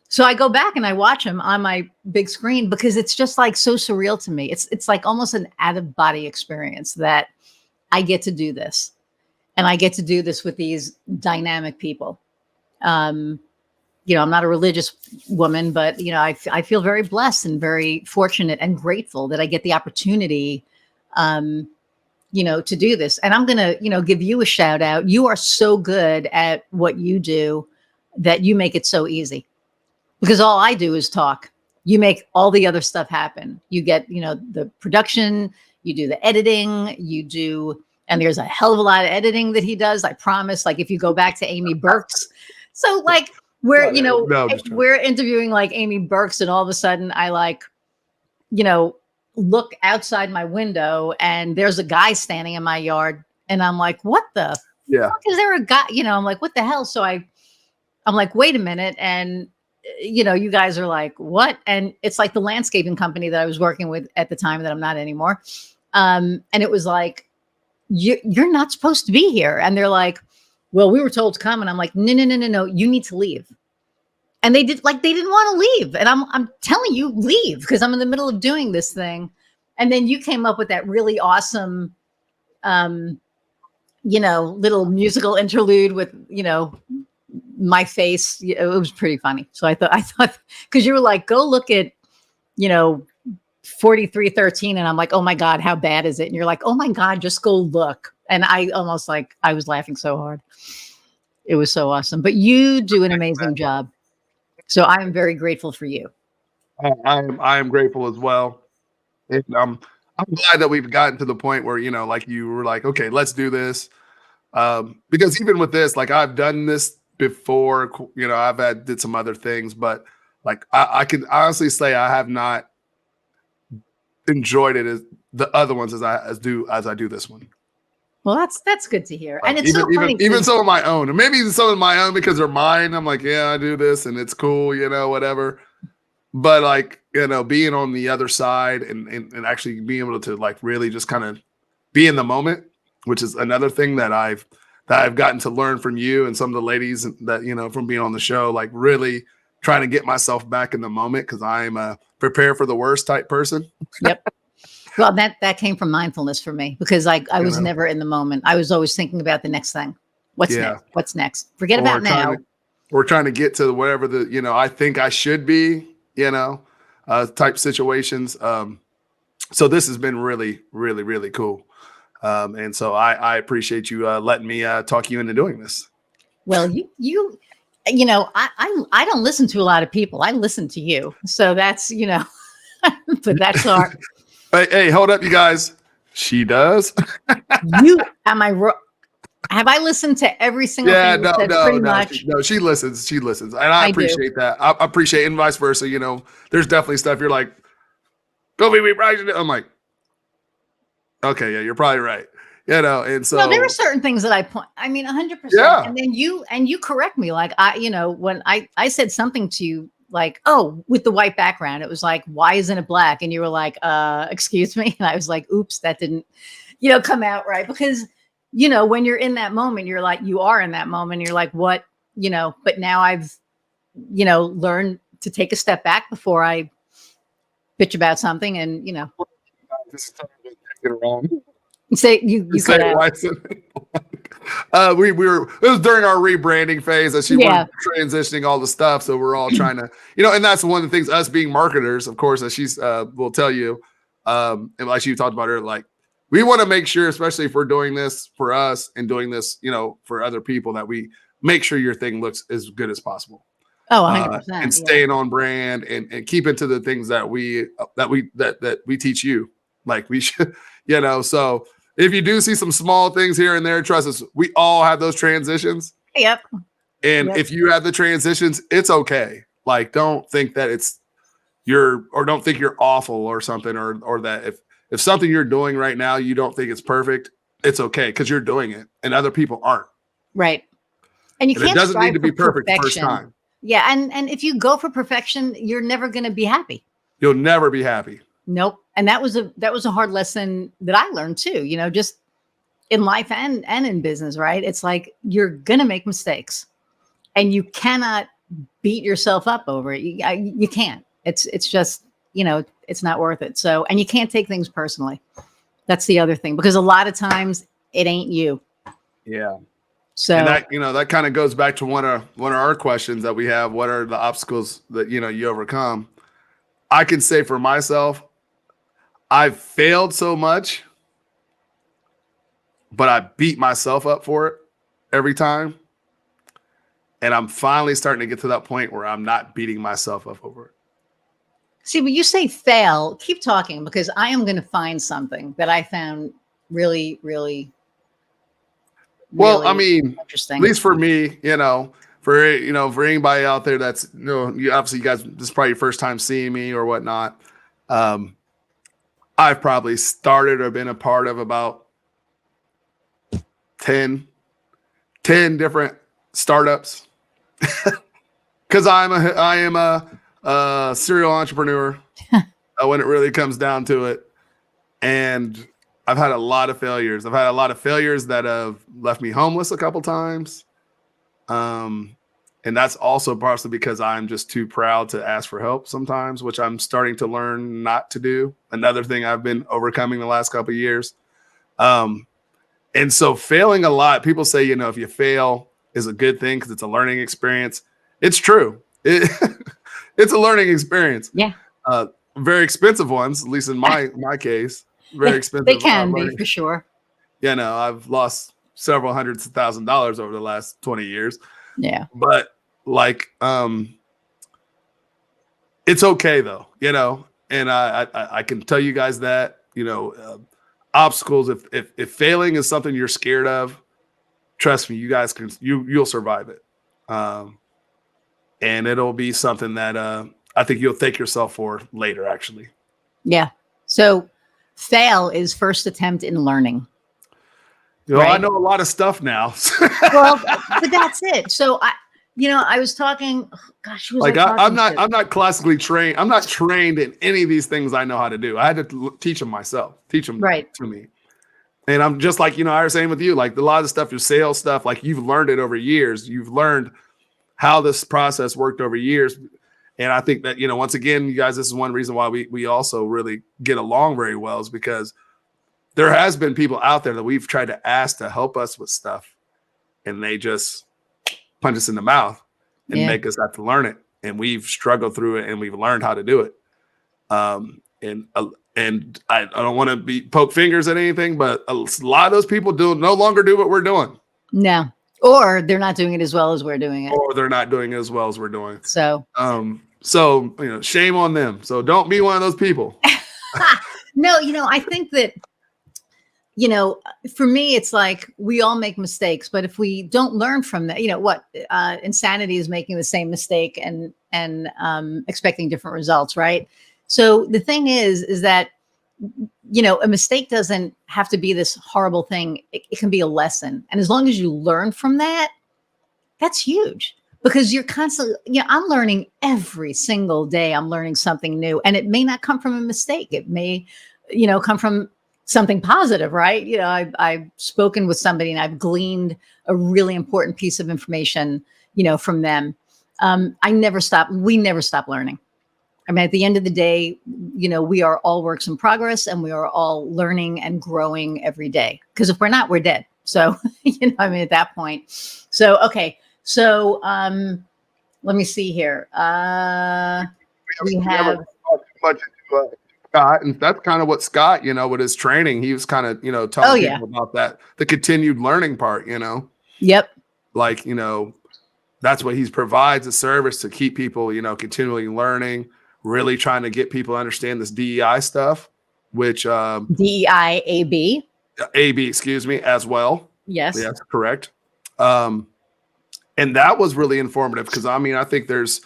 So I go back and I watch them on my big screen because it's just like so surreal to me. It's like almost an out of body experience that I get to do this, and I get to do this with these dynamic people. I'm not a religious woman, but I feel very blessed and very fortunate and grateful that I get the opportunity, to do this. And I'm going to, give you a shout out. You are so good at what you do that you make it so easy, because all I do is talk. You make all the other stuff happen. You get, the production, you do the editing, and there's a hell of a lot of editing that he does. I promise. Like if you go back to Amy Burke's, so like we're, we're interviewing like Amy Burke's, and all of a sudden I like, look outside my window and there's a guy standing in my yard, and I'm like, what the fuck is there a guy? I'm like, what the hell? So I'm like, wait a minute. And, you guys are like, what? And it's like the landscaping company that I was working with at the time that I'm not anymore. And it was like, you're not supposed to be here. And they're like, well, we were told to come. And I'm like, no, you need to leave. And they didn't want to leave. And I'm telling you, leave, because I'm in the middle of doing this thing. And then you came up with that really awesome, little musical interlude with, my face. It was pretty funny. So I thought, because you were like, go look at, 4313. And I'm like, oh my God, how bad is it? And you're like, oh my God, just go look. And I almost I was laughing so hard. It was so awesome. But you do an amazing job. So I am very grateful for you. I am grateful as well. And I'm glad that we've gotten to the point where, like you were like, okay, let's do this. Because even with this, like I've done this before, I've did some other things, but like I can honestly say I have not enjoyed it as the other ones as I do this one. Well, that's good to hear. Like, and it's funny. Even some of my own, and maybe even some of my own because they're mine. I'm like, yeah, I do this and it's cool, whatever. But like, being on the other side and actually being able to like really just kind of be in the moment, which is another thing that I've gotten to learn from you and some of the ladies that, from being on the show, like really trying to get myself back in the moment, because I'm a prepare for the worst type person. Yep. Well, that came from mindfulness for me, because I was never in the moment. I was always thinking about the next thing. What's next? What's next? Forget about now. We're trying to get to whatever I think I should be, type situations. So this has been really, really, really cool. And so I appreciate you letting me talk you into doing this. Well, I don't listen to a lot of people. I listen to you. So that's, but that's our. Hey, hold up, you guys. She does. Am I wrong? Have I listened to every single Yeah, thing you said? Pretty much. She listens. She listens, and I I do. appreciate that. I appreciate, and vice versa. You know, there's definitely stuff you're like, Kobe, we probably should. I'm like, okay, yeah, you're probably right. You know, and No, there are so certain things that I point. I mean, 100%. yeah, And then you correct me. Like when I said something to you, like, oh, with the white background, it was like, why isn't it black? And you were like, excuse me. And I was like, oops, that didn't, come out right. Because, when you're in that moment, you're like, you are in that moment. You're like, what, but now I've, learned to take a step back before I bitch about something and, just take it wrong. say you Say cut out. why isn't it black? We were it was during our rebranding phase as she Yeah. was transitioning all the stuff. So we're all trying to, and that's one of the things us being marketers, of course, as she's will tell you, and like you talked about her, like we want to make sure, especially if we're doing this for us and doing this, for other people, that we make sure your thing looks as good as possible. Oh, And 100%. Yeah. staying on brand and keep into the things that we teach you. Like we should, so if you do see some small things here and there, trust us, we all have those transitions. Yep. And Yep. if you have the transitions, it's okay. Like, don't think that don't think you're awful or something, or that if something you're doing right now, you don't think it's perfect, it's okay because you're doing it and other people aren't. Right. And you And it can't doesn't need strive to for be perfect the first perfection. time. Yeah. And if you go for perfection, you're never going to be happy. You'll never be happy. Nope. And that was a hard lesson that I learned too, just in life and in business, right? It's like you're going to make mistakes and you cannot beat yourself up over it. You can't. It's just, it's not worth it. So, and you can't take things personally. That's the other thing, because a lot of times it ain't you. Yeah. So, and that kind of goes back to one of our questions that we have. What are the obstacles that you overcome? I can say for myself, I've failed so much, but I beat myself up for it every time. And I'm finally starting to get to that point where I'm not beating myself up over it. see, when you say fail, keep talking, because I am going to find something that I found really, really, Well, I really mean, interesting. at least for me, for anybody out there that's obviously you guys, this is probably your first time seeing me or whatnot. I've probably started or been a part of about 10 different startups because I am a serial entrepreneur when it really comes down to it. And I've had a lot of failures. I've had a lot of failures that have left me homeless a couple times. And that's also partially because I'm just too proud to ask for help sometimes, which I'm starting to learn not to do. Another thing I've been overcoming the last couple of years. And so failing a lot, people say, if you fail is a good thing because it's a learning experience. It's true. It's a learning experience. Yeah. Very expensive ones, at least in my case. Very expensive. They can be, for sure. I've lost several hundreds of $1,000s over the last 20 years. Yeah. But it's okay though, and I can tell you guys that, obstacles, if failing is something you're scared of, trust me, you guys you'll survive it. And it'll be something that I think you'll thank yourself for later, actually. Yeah. So fail is first attempt in learning. Right? I know a lot of stuff now. Well, but that's it. So I was talking, gosh, I'm not classically trained. I'm not trained in any of these things I know how to do. I had to teach them myself, teach them to me. And I'm just like, I was saying with you, like a lot of the stuff, your sales stuff, like you've learned it over years. You've learned how this process worked over years. And I think that, once again, you guys, this is one reason why we also really get along very well, is because there has been people out there that we've tried to ask to help us with stuff, and they just punch us in the mouth and make us have to learn it. And we've struggled through it and we've learned how to do it. And I don't want to poke fingers at anything, but a lot of those people no longer do what we're doing. No. Or they're not doing it as well as we're doing it. Or they're not doing it as well as we're doing. So, shame on them. So don't be one of those people. No, I think that you know, for me, it's like we all make mistakes, but if we don't learn from that, what insanity is making the same mistake and expecting different results, right? So the thing is that a mistake doesn't have to be this horrible thing. It can be a lesson, and as long as you learn from that, that's huge because you're constantly, I'm learning every single day. I'm learning something new, and it may not come from a mistake. It may, come from something positive, right? I've spoken with somebody and I've gleaned a really important piece of information, from them. I never stop. We never stop learning. I mean, at the end of the day, we are all works in progress and we are all learning and growing every day. Because if we're not, we're dead. So, at that point. So, okay. So, let me see here. We have much into Scott, and that's kind of what Scott, with his training, he was kind of, telling people about that, the continued learning part, Yep. Like, that's what he provides, a service to keep people, continually learning, really trying to get people to understand this DEI stuff, which DEIAB. AB, excuse me, as well. Yes. Yes, correct. And that was really informative because I think there's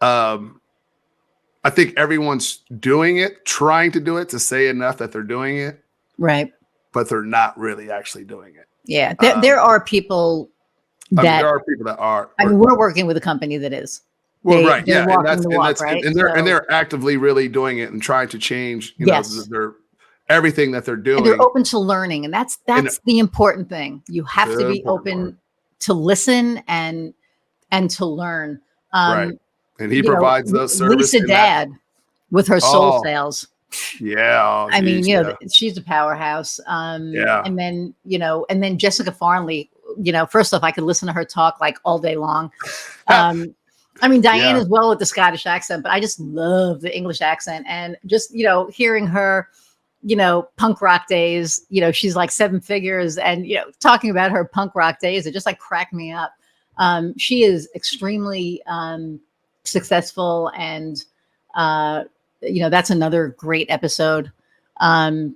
I think everyone's doing it, trying to do it to say enough that they're doing it. Right. But they're not really actually doing it. Yeah. There are people there are people that are. We're working with a company that is. Well, right. Yeah. And they're actively really doing it and trying to change, their everything that they're doing. And they're open to learning. And that's the important thing. You have to be open to listen and to learn. Right. And he provides those services. Lisa Dad with her soul sales. Yeah. I mean, she's a powerhouse. And then Jessica Farnley, first off, I could listen to her talk like all day long. Diane as well with the Scottish accent, but I just love the English accent and just, hearing her, punk rock days, she's like seven figures and, talking about her punk rock days, it just like cracked me up. She is extremely successful and, that's another great episode to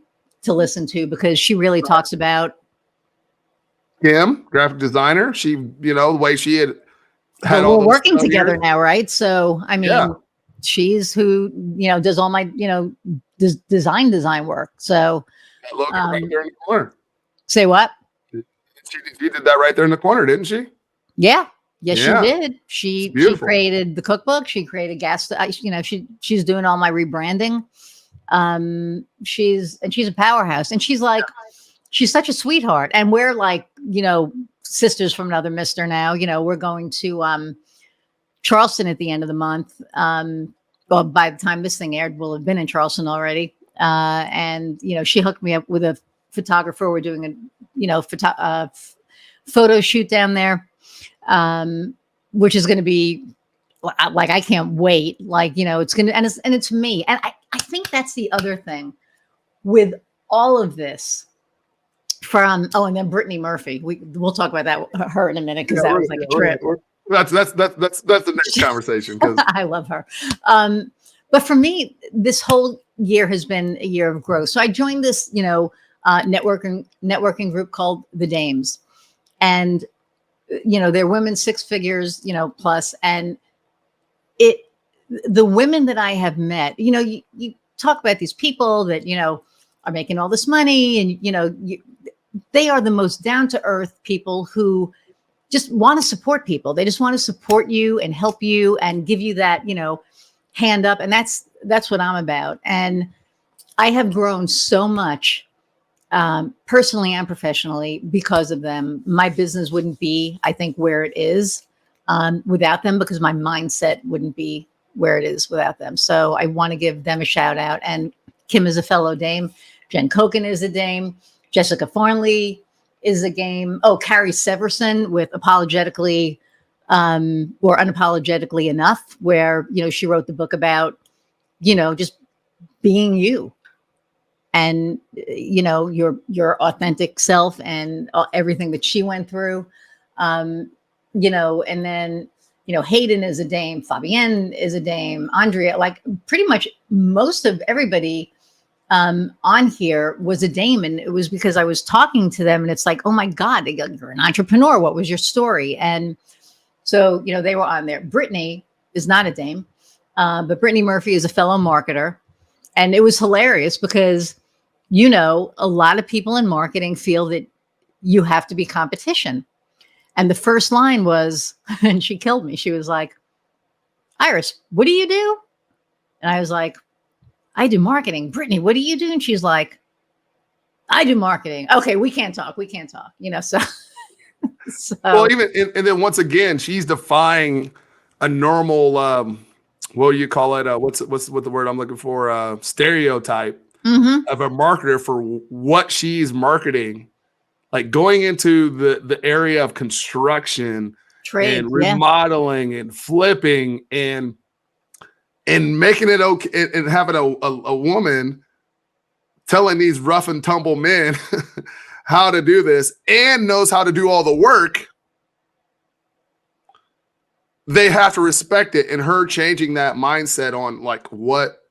listen to because she really talks about Kim, graphic designer. She, the way she had we're working together now, right? So, she's who, does all my, design work. So, look right there in the corner. Say what? She did that right there in the corner, didn't she? Yeah. Yes, she did. She created the cookbook. She created gas. She's doing all my rebranding. She's a powerhouse, and she's such a sweetheart. And we're like, sisters from another mister now. We're going to Charleston at the end of the month. Well, by the time this thing aired, we'll have been in Charleston already. And she hooked me up with a photographer. We're doing a photo shoot down there. Which is going to be like, I can't wait. It's going to, and it's me. And I think that's the other thing with all of this and then Brittany Murphy, we'll talk about her in a minute. Cause that was like a trip. That's the next conversation. Cause I love her. But for me, this whole year has been a year of growth. So I joined this, networking group called the Dames, and they're women 6 figures, plus, and the women that I have met, you talk about these people that, are making all this money and, they are the most down to earth people who just want to support people. They just want to support you and help you and give you that, hand up. And that's what I'm about. And I have grown so much personally and professionally because of them. My business wouldn't be, I think, where it is without them, because my mindset wouldn't be where it is without them. So I want to give them a shout out. And Kim is a fellow dame. Jen Koken is a dame. Jessica Farnley is a game. Oh, Carrie Severson with Apologetically or Unapologetically Enough, where, she wrote the book about, just being you. And, your authentic self and everything that she went through, and then, Hayden is a dame, Fabienne is a dame, Andrea, like pretty much most of everybody on here was a dame, and it was because I was talking to them, and it's like, oh my God, they go, you're an entrepreneur. What was your story? And so, they were on there. Brittany is not a dame, but Brittany Murphy is a fellow marketer. And it was hilarious because, a lot of people in marketing feel that you have to be competition. And the first line was, and she killed me. She was like, Iris, what do you do? And I was like, I do marketing. Brittany, what do you do? And she's like, I do marketing. Okay, we can't talk. We can't talk. So Well, even and then once again, she's defying a normal what do you call it? What's what the word I'm looking for? Stereotype of a marketer for what she's marketing, like going into the area of construction trade. and Yeah. remodeling and flipping and making it okay, and having a woman telling these rough and tumble men how to do this and knows how to do all the work. They have to respect it, and her changing that mindset on like what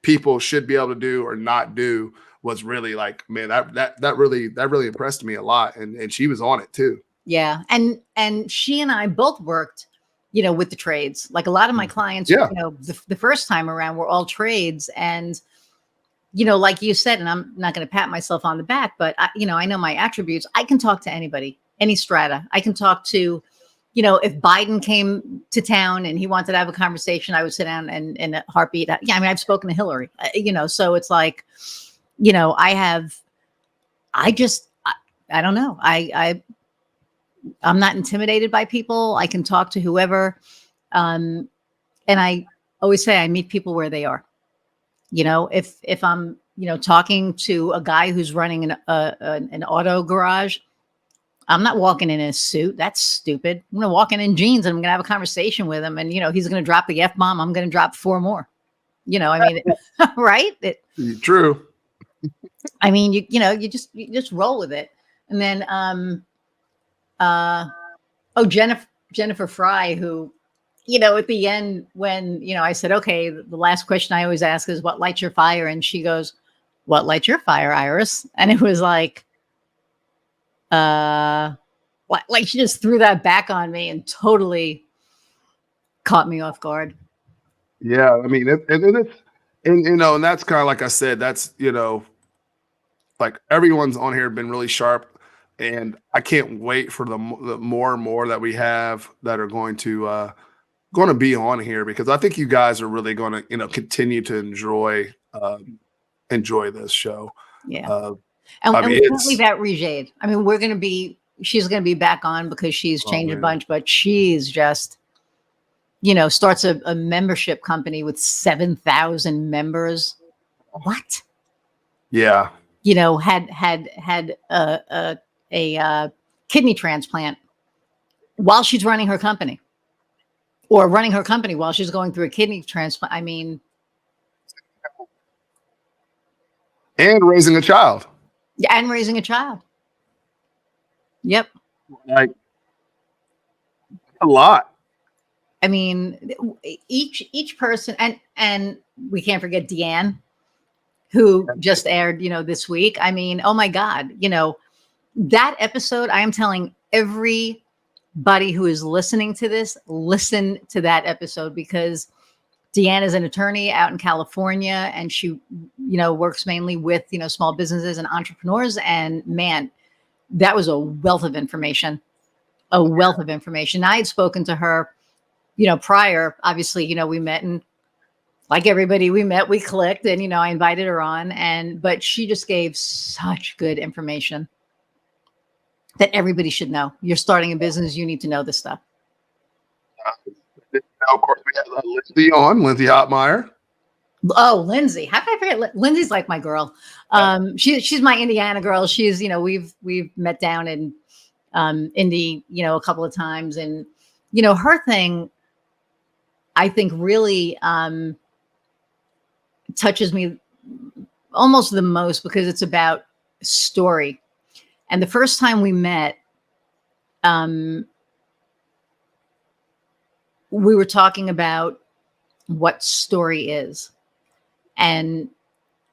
people should be able to do or not do was really like, man, that really impressed me a lot, and she was on it too. Yeah. And she and I both worked, with the trades. Like a lot of my clients, Yeah. the first time around were all trades. And, like you said, and I'm not going to pat myself on the back, but I know my attributes. I can talk to anybody, any strata. I can talk to, if Biden came to town and he wanted to have a conversation, I would sit down and in a heartbeat. Yeah. I mean, I've spoken to Hillary, so it's like, I don't know. I'm not intimidated by people. I can talk to whoever. And I always say I meet people where they are. If I'm, talking to a guy who's running an auto garage, I'm not walking in a suit. That's stupid. I'm going to walk in jeans and I'm going to have a conversation with him. And, he's going to drop the F bomb. I'm going to drop 4 more, right? True. I mean, you just roll with it. And then, Jennifer Fry, who, at the end when, I said, okay, the last question I always ask is what lights your fire? And she goes, what lights your fire, Iris? And it was like, like she just threw that back on me and totally caught me off guard. Yeah. I mean, and that's kind of like I said, that's, like everyone's on here been really sharp, and I can't wait for the more and more that we have that are going to be on here, because I think you guys are really going to continue to enjoy this show. Yeah. And we can't leave out Rejade. I mean, she's going to be back on because she's changed a bunch, but she's just, starts a membership company with 7,000 members. What? Yeah. Had a kidney transplant while she's running her company, or running her company while she's going through a kidney transplant. I mean, and raising a child. Yeah, and raising a child. Yep. Like a lot. I mean, each person, and we can't forget Deanne, who just aired, this week. I mean, oh my God, that episode, I am telling everybody who is listening to this, listen to that episode, because Deanne is an attorney out in California, and she, works mainly with, small businesses and entrepreneurs. And man, that was a wealth of information, I had spoken to her, prior, obviously, we met, and like everybody we met, we clicked, and, I invited her on, but she just gave such good information that everybody should know. You're starting a business, you need to know this stuff. Now, of course, we have Lindsay Hotmeyer. Oh, Lindsay. How could I forget? Lindsay's like my girl. She's my Indiana girl. She's, we've met down in Indy, a couple of times. And, her thing, I think, really touches me almost the most, because it's about story. And the first time we met, we were talking about what story is. And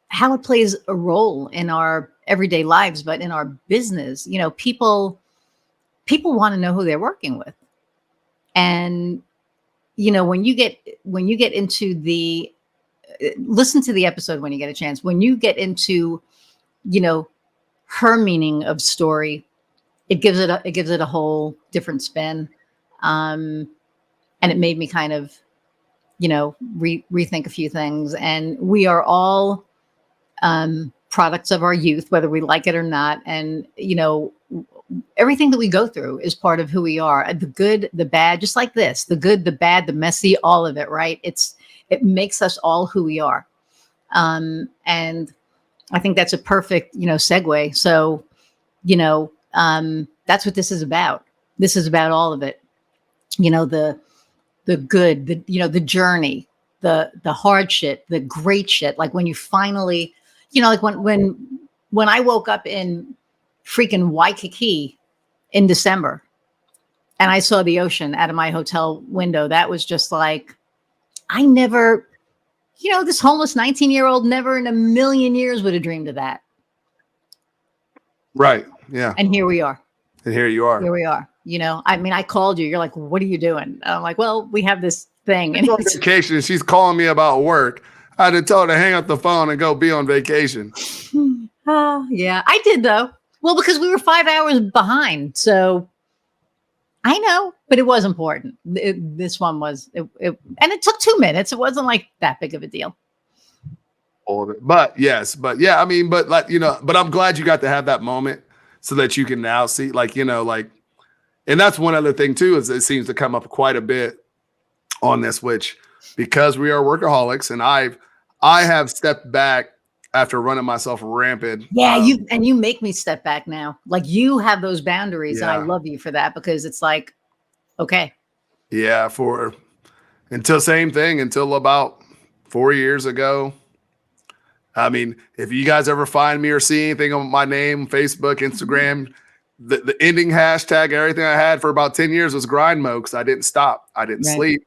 how it plays a role in our everyday lives, but in our business, people want to know who they're working with. And when you get into the listen to the episode when you get a chance. When you get into, you know, her meaning of story, it gives it a whole different spin. Um, and it made me kind of, rethink a few things. And we are all products of our youth, whether we like it or not. And, everything that we go through is part of who we are. The good, the bad, just like this, the good, the bad, the messy, all of it, right? It makes us all who we are. And I think that's a perfect, segue. So, that's what this is about. This is about all of it. The good, the journey, the hard shit, the great shit. Like when you finally, like when I woke up in freaking Waikiki in December and I saw the ocean out of my hotel window, that was just like, I never, this homeless 19-year-old never in a million years would have dreamed of that. Right. Yeah. And here we are. And here you are. Here we are. I mean, I called you. You're like, what are you doing? I'm like, well, we have this thing. And on vacation, and she's calling me about work. I had to tell her to hang up the phone and go be on vacation. Yeah, I did though. Well, because we were 5 hours behind. So I know, but it was important. This one was, and it took 2 minutes. It wasn't like that big of a deal. All of it. But yes, but yeah, I mean, but like, but I'm glad you got to have that moment so that you can now see, like, and that's one other thing too, is it seems to come up quite a bit on this, which because we are workaholics and I have stepped back after running myself rampant. Yeah. You make me step back now. Like you have those boundaries and I love you for that because it's like, okay. Yeah. Until about 4 years ago. I mean, if you guys ever find me or see anything on my name, Facebook, Instagram, the ending hashtag, everything I had for about 10 years was grind mode because I didn't stop. I didn't sleep.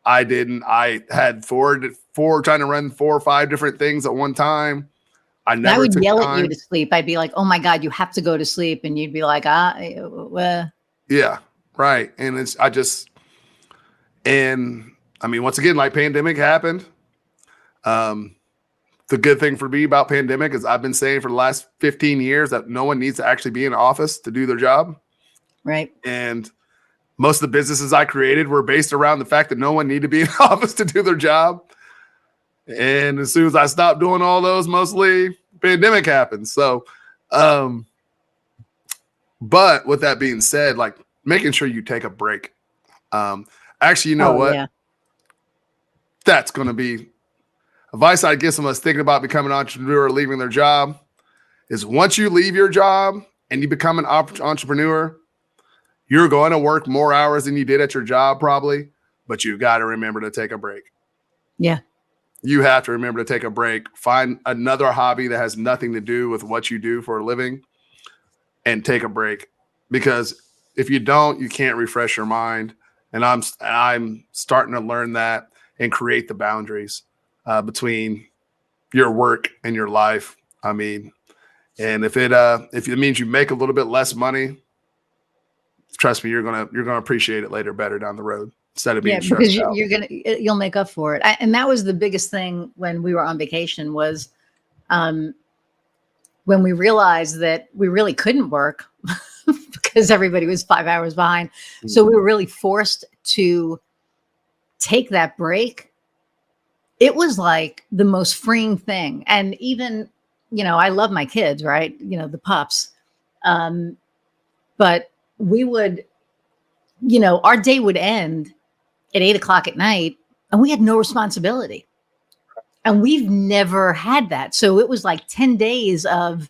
I had four trying to run 4 or 5 different things at one time. I would yell at you to sleep. I'd be like, oh my God, you have to go to sleep. And you'd be like, yeah, right. And I mean, once again, like pandemic happened. The good thing for me about pandemic is I've been saying for the last 15 years that no one needs to actually be in an office to do their job. Right. And most of the businesses I created were based around the fact that no one needed to be in an office to do their job. And as soon as I stopped doing all those, mostly pandemic happened. So, but with that being said, like making sure you take a break. Actually, you know what? Yeah. That's going to be advice I give someone that's thinking about becoming an entrepreneur or leaving their job is once you leave your job and you become an entrepreneur, you're going to work more hours than you did at your job probably, but you've got to remember to take a break. Yeah. You have to remember to take a break, find another hobby that has nothing to do with what you do for a living and take a break. Because if you don't, you can't refresh your mind. And I'm starting to learn that and create the boundaries between your work and your life. I mean, and if it means you make a little bit less money, trust me, you're gonna appreciate it later, better down the road instead of being stressed because out. You'll make up for it. And that was the biggest thing when we were on vacation was when we realized that we really couldn't work because everybody was 5 hours behind. Mm-hmm. So we were really forced to take that break. It was like the most freeing thing. And even, I love my kids, right? The pups. But we would, our day would end at 8:00 at night and we had no responsibility. And we've never had that. So it was like 10 days of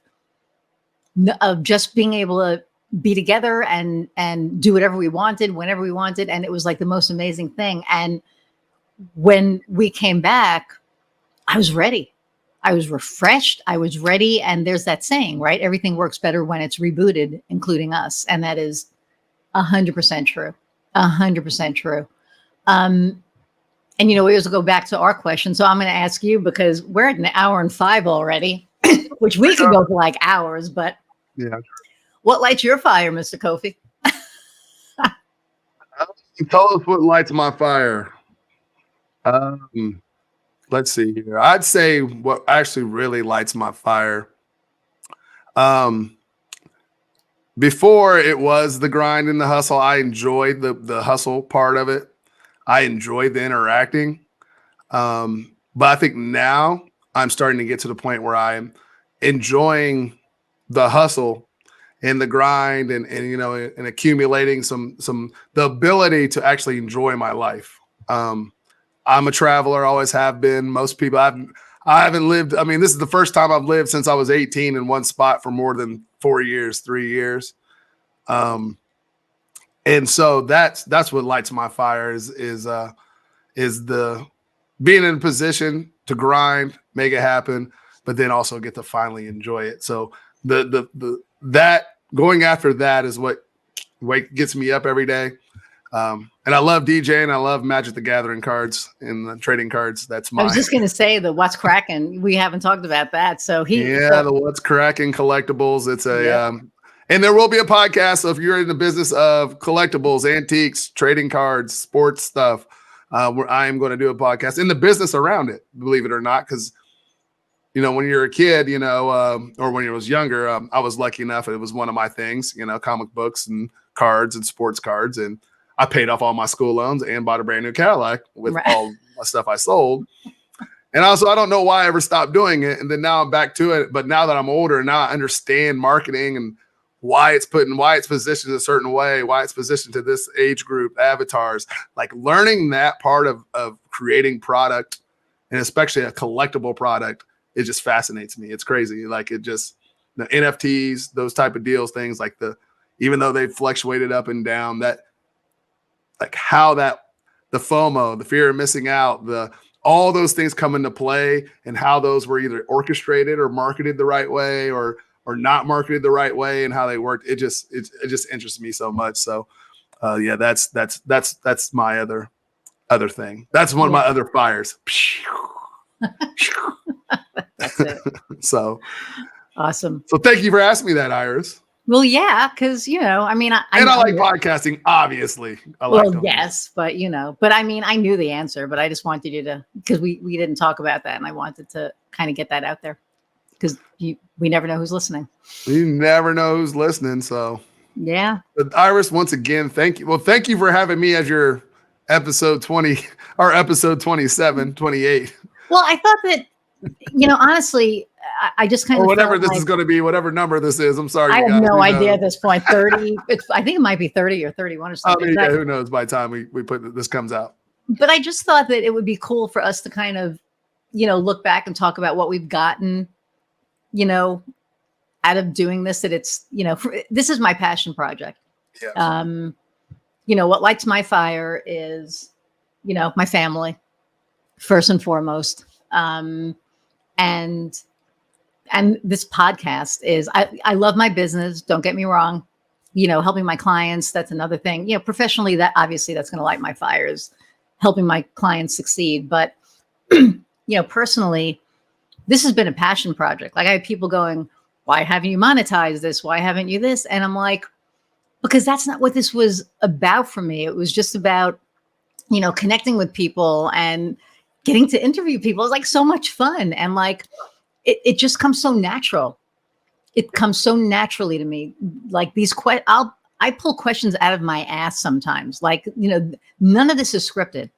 just being able to be together and do whatever we wanted, whenever we wanted. And it was like the most amazing thing. And when we came back, I was ready. I was refreshed. I was ready. And there's that saying, right? Everything works better when it's rebooted, including us. And that is 100% true. 100% true. And, we always go back to our question. So I'm going to ask you, because we're at 1:05 already, which we could go for like hours, but Yeah. what lights your fire, Mr. Kofi? Tell us what lights my fire. Let's see here. I'd say what actually really lights my fire. Before it was the grind and the hustle. I enjoyed the hustle part of it. I enjoyed the interacting. But I think now I'm starting to get to the point where I'm enjoying the hustle and the grind and and accumulating some the ability to actually enjoy my life. I'm a traveler, always have been. Most people I haven't lived. I mean, this is the first time I've lived since I was 18 in one spot for more than 4 years, 3 years. And so that's what lights my fire is the being in a position to grind, make it happen, but then also get to finally enjoy it. So that going after that is what gets me up every day. And I love DJing. I love Magic the Gathering cards and the trading cards. That's I was just going to say the what's cracking. We haven't talked about that. So the what's cracking collectibles. It's a and there will be a podcast. So if you're in the business of collectibles, antiques, trading cards, sports stuff, where I am going to do a podcast in the business around it, believe it or not, because when you're a kid, or when you was younger, I was lucky enough. It was one of my things, comic books and cards and sports cards, and I paid off all my school loans and bought a brand new Cadillac with all my stuff I sold. And also, I don't know why I ever stopped doing it. And then now I'm back to it. But now that I'm older, now I understand marketing and why it's positioned a certain way, why it's positioned to this age group, avatars. Like learning that part of creating product, and especially a collectible product, it just fascinates me. It's crazy. Like it just, the NFTs, those type of deals, things like even though they've fluctuated up and down, that like how the FOMO, the fear of missing out, all those things come into play, and how those were either orchestrated or marketed the right way or not marketed the right way, and how they worked. It just interests me so much. So that's my other thing. That's one of my other fires. That's it. So awesome. So thank you for asking me that, Iris. Well, yeah, because I mean, I like podcasting. Obviously, yes, but but I mean, I knew the answer, but I just wanted you to, because we didn't talk about that, and I wanted to kind of get that out there, because we never know who's listening. You never know who's listening, so yeah. But Iris, once again, thank you. Well, thank you for having me as your episode 20 or episode 27, 28. Well, I thought that honestly, I just kind of whatever this is going to be, whatever number this is. I'm sorry. I have no idea at this point. 30. I think it might be 30 or 31 or something. Who knows by the time we put this comes out. But I just thought that it would be cool for us to kind of, look back and talk about what we've gotten, out of doing this. That it's, this is my passion project. Yes. What lights my fire is, my family, first and foremost. And this podcast is, I love my business. Don't get me wrong. Helping my clients, that's another thing. Professionally, that obviously that's going to light my fires, helping my clients succeed. But, personally, this has been a passion project. Like I have people going, why haven't you monetized this? Why haven't you this? And I'm like, because that's not what this was about for me. It was just about, connecting with people and getting to interview people. It's like so much fun. And like, it just comes so natural. It comes so naturally to me. Like these I pull questions out of my ass sometimes. Like, none of this is scripted.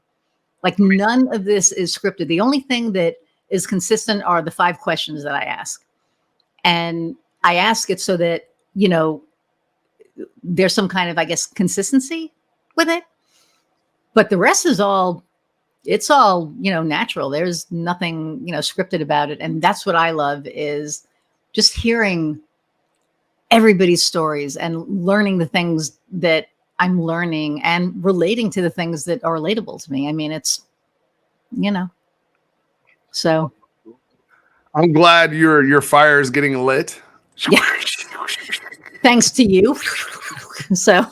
Like none of this is scripted. The only thing that is consistent are the 5 questions that I ask. And I ask it so that, there's some kind of, I guess, consistency with it. But the rest is all natural. There's nothing, scripted about it. And that's what I love, is just hearing everybody's stories and learning the things that I'm learning and relating to the things that are relatable to me. I mean, it's, so. I'm glad your fire is getting lit. Yeah. Thanks to you. So.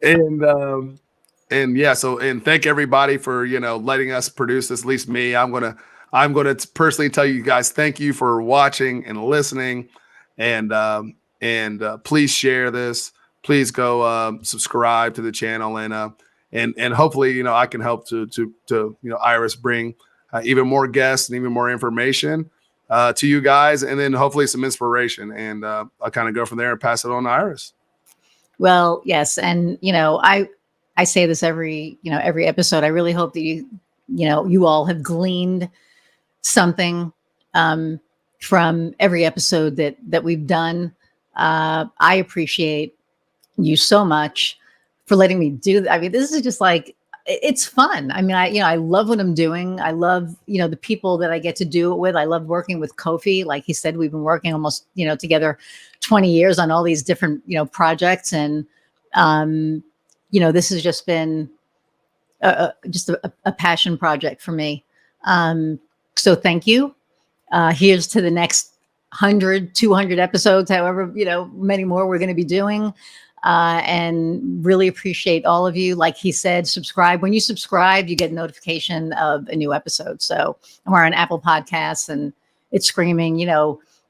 And and yeah, so and thank everybody for letting us produce this. At least me, I'm gonna personally tell you guys thank you for watching and listening, and please share this. Please go subscribe to the channel, and hopefully I can help to Iris bring even more guests and even more information to you guys, and then hopefully some inspiration. And I'll kind of go from there and pass it on to Iris. Well, yes, and I say this every episode. I really hope that you all have gleaned something from every episode that we've done. I appreciate you so much for letting me do that. I mean, this is just like it's fun. I mean, I love what I'm doing. I love the people that I get to do it with. I love working with Kofi. Like he said, we've been working almost together 20 years on all these different projects, and this has just been just a passion project for me. So thank you. Here's to the next 100, 200 episodes, however, many more we're going to be doing. And really appreciate all of you. Like he said, subscribe. When you subscribe, you get notification of a new episode. So we're on Apple Podcasts, and it's screaming,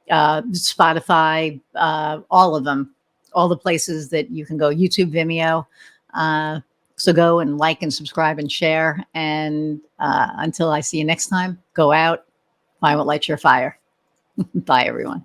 Spotify, all of them, all the places that you can go, YouTube, Vimeo. So go and like and subscribe and share. And until I see you next time, go out, find what lights your fire. Bye, everyone.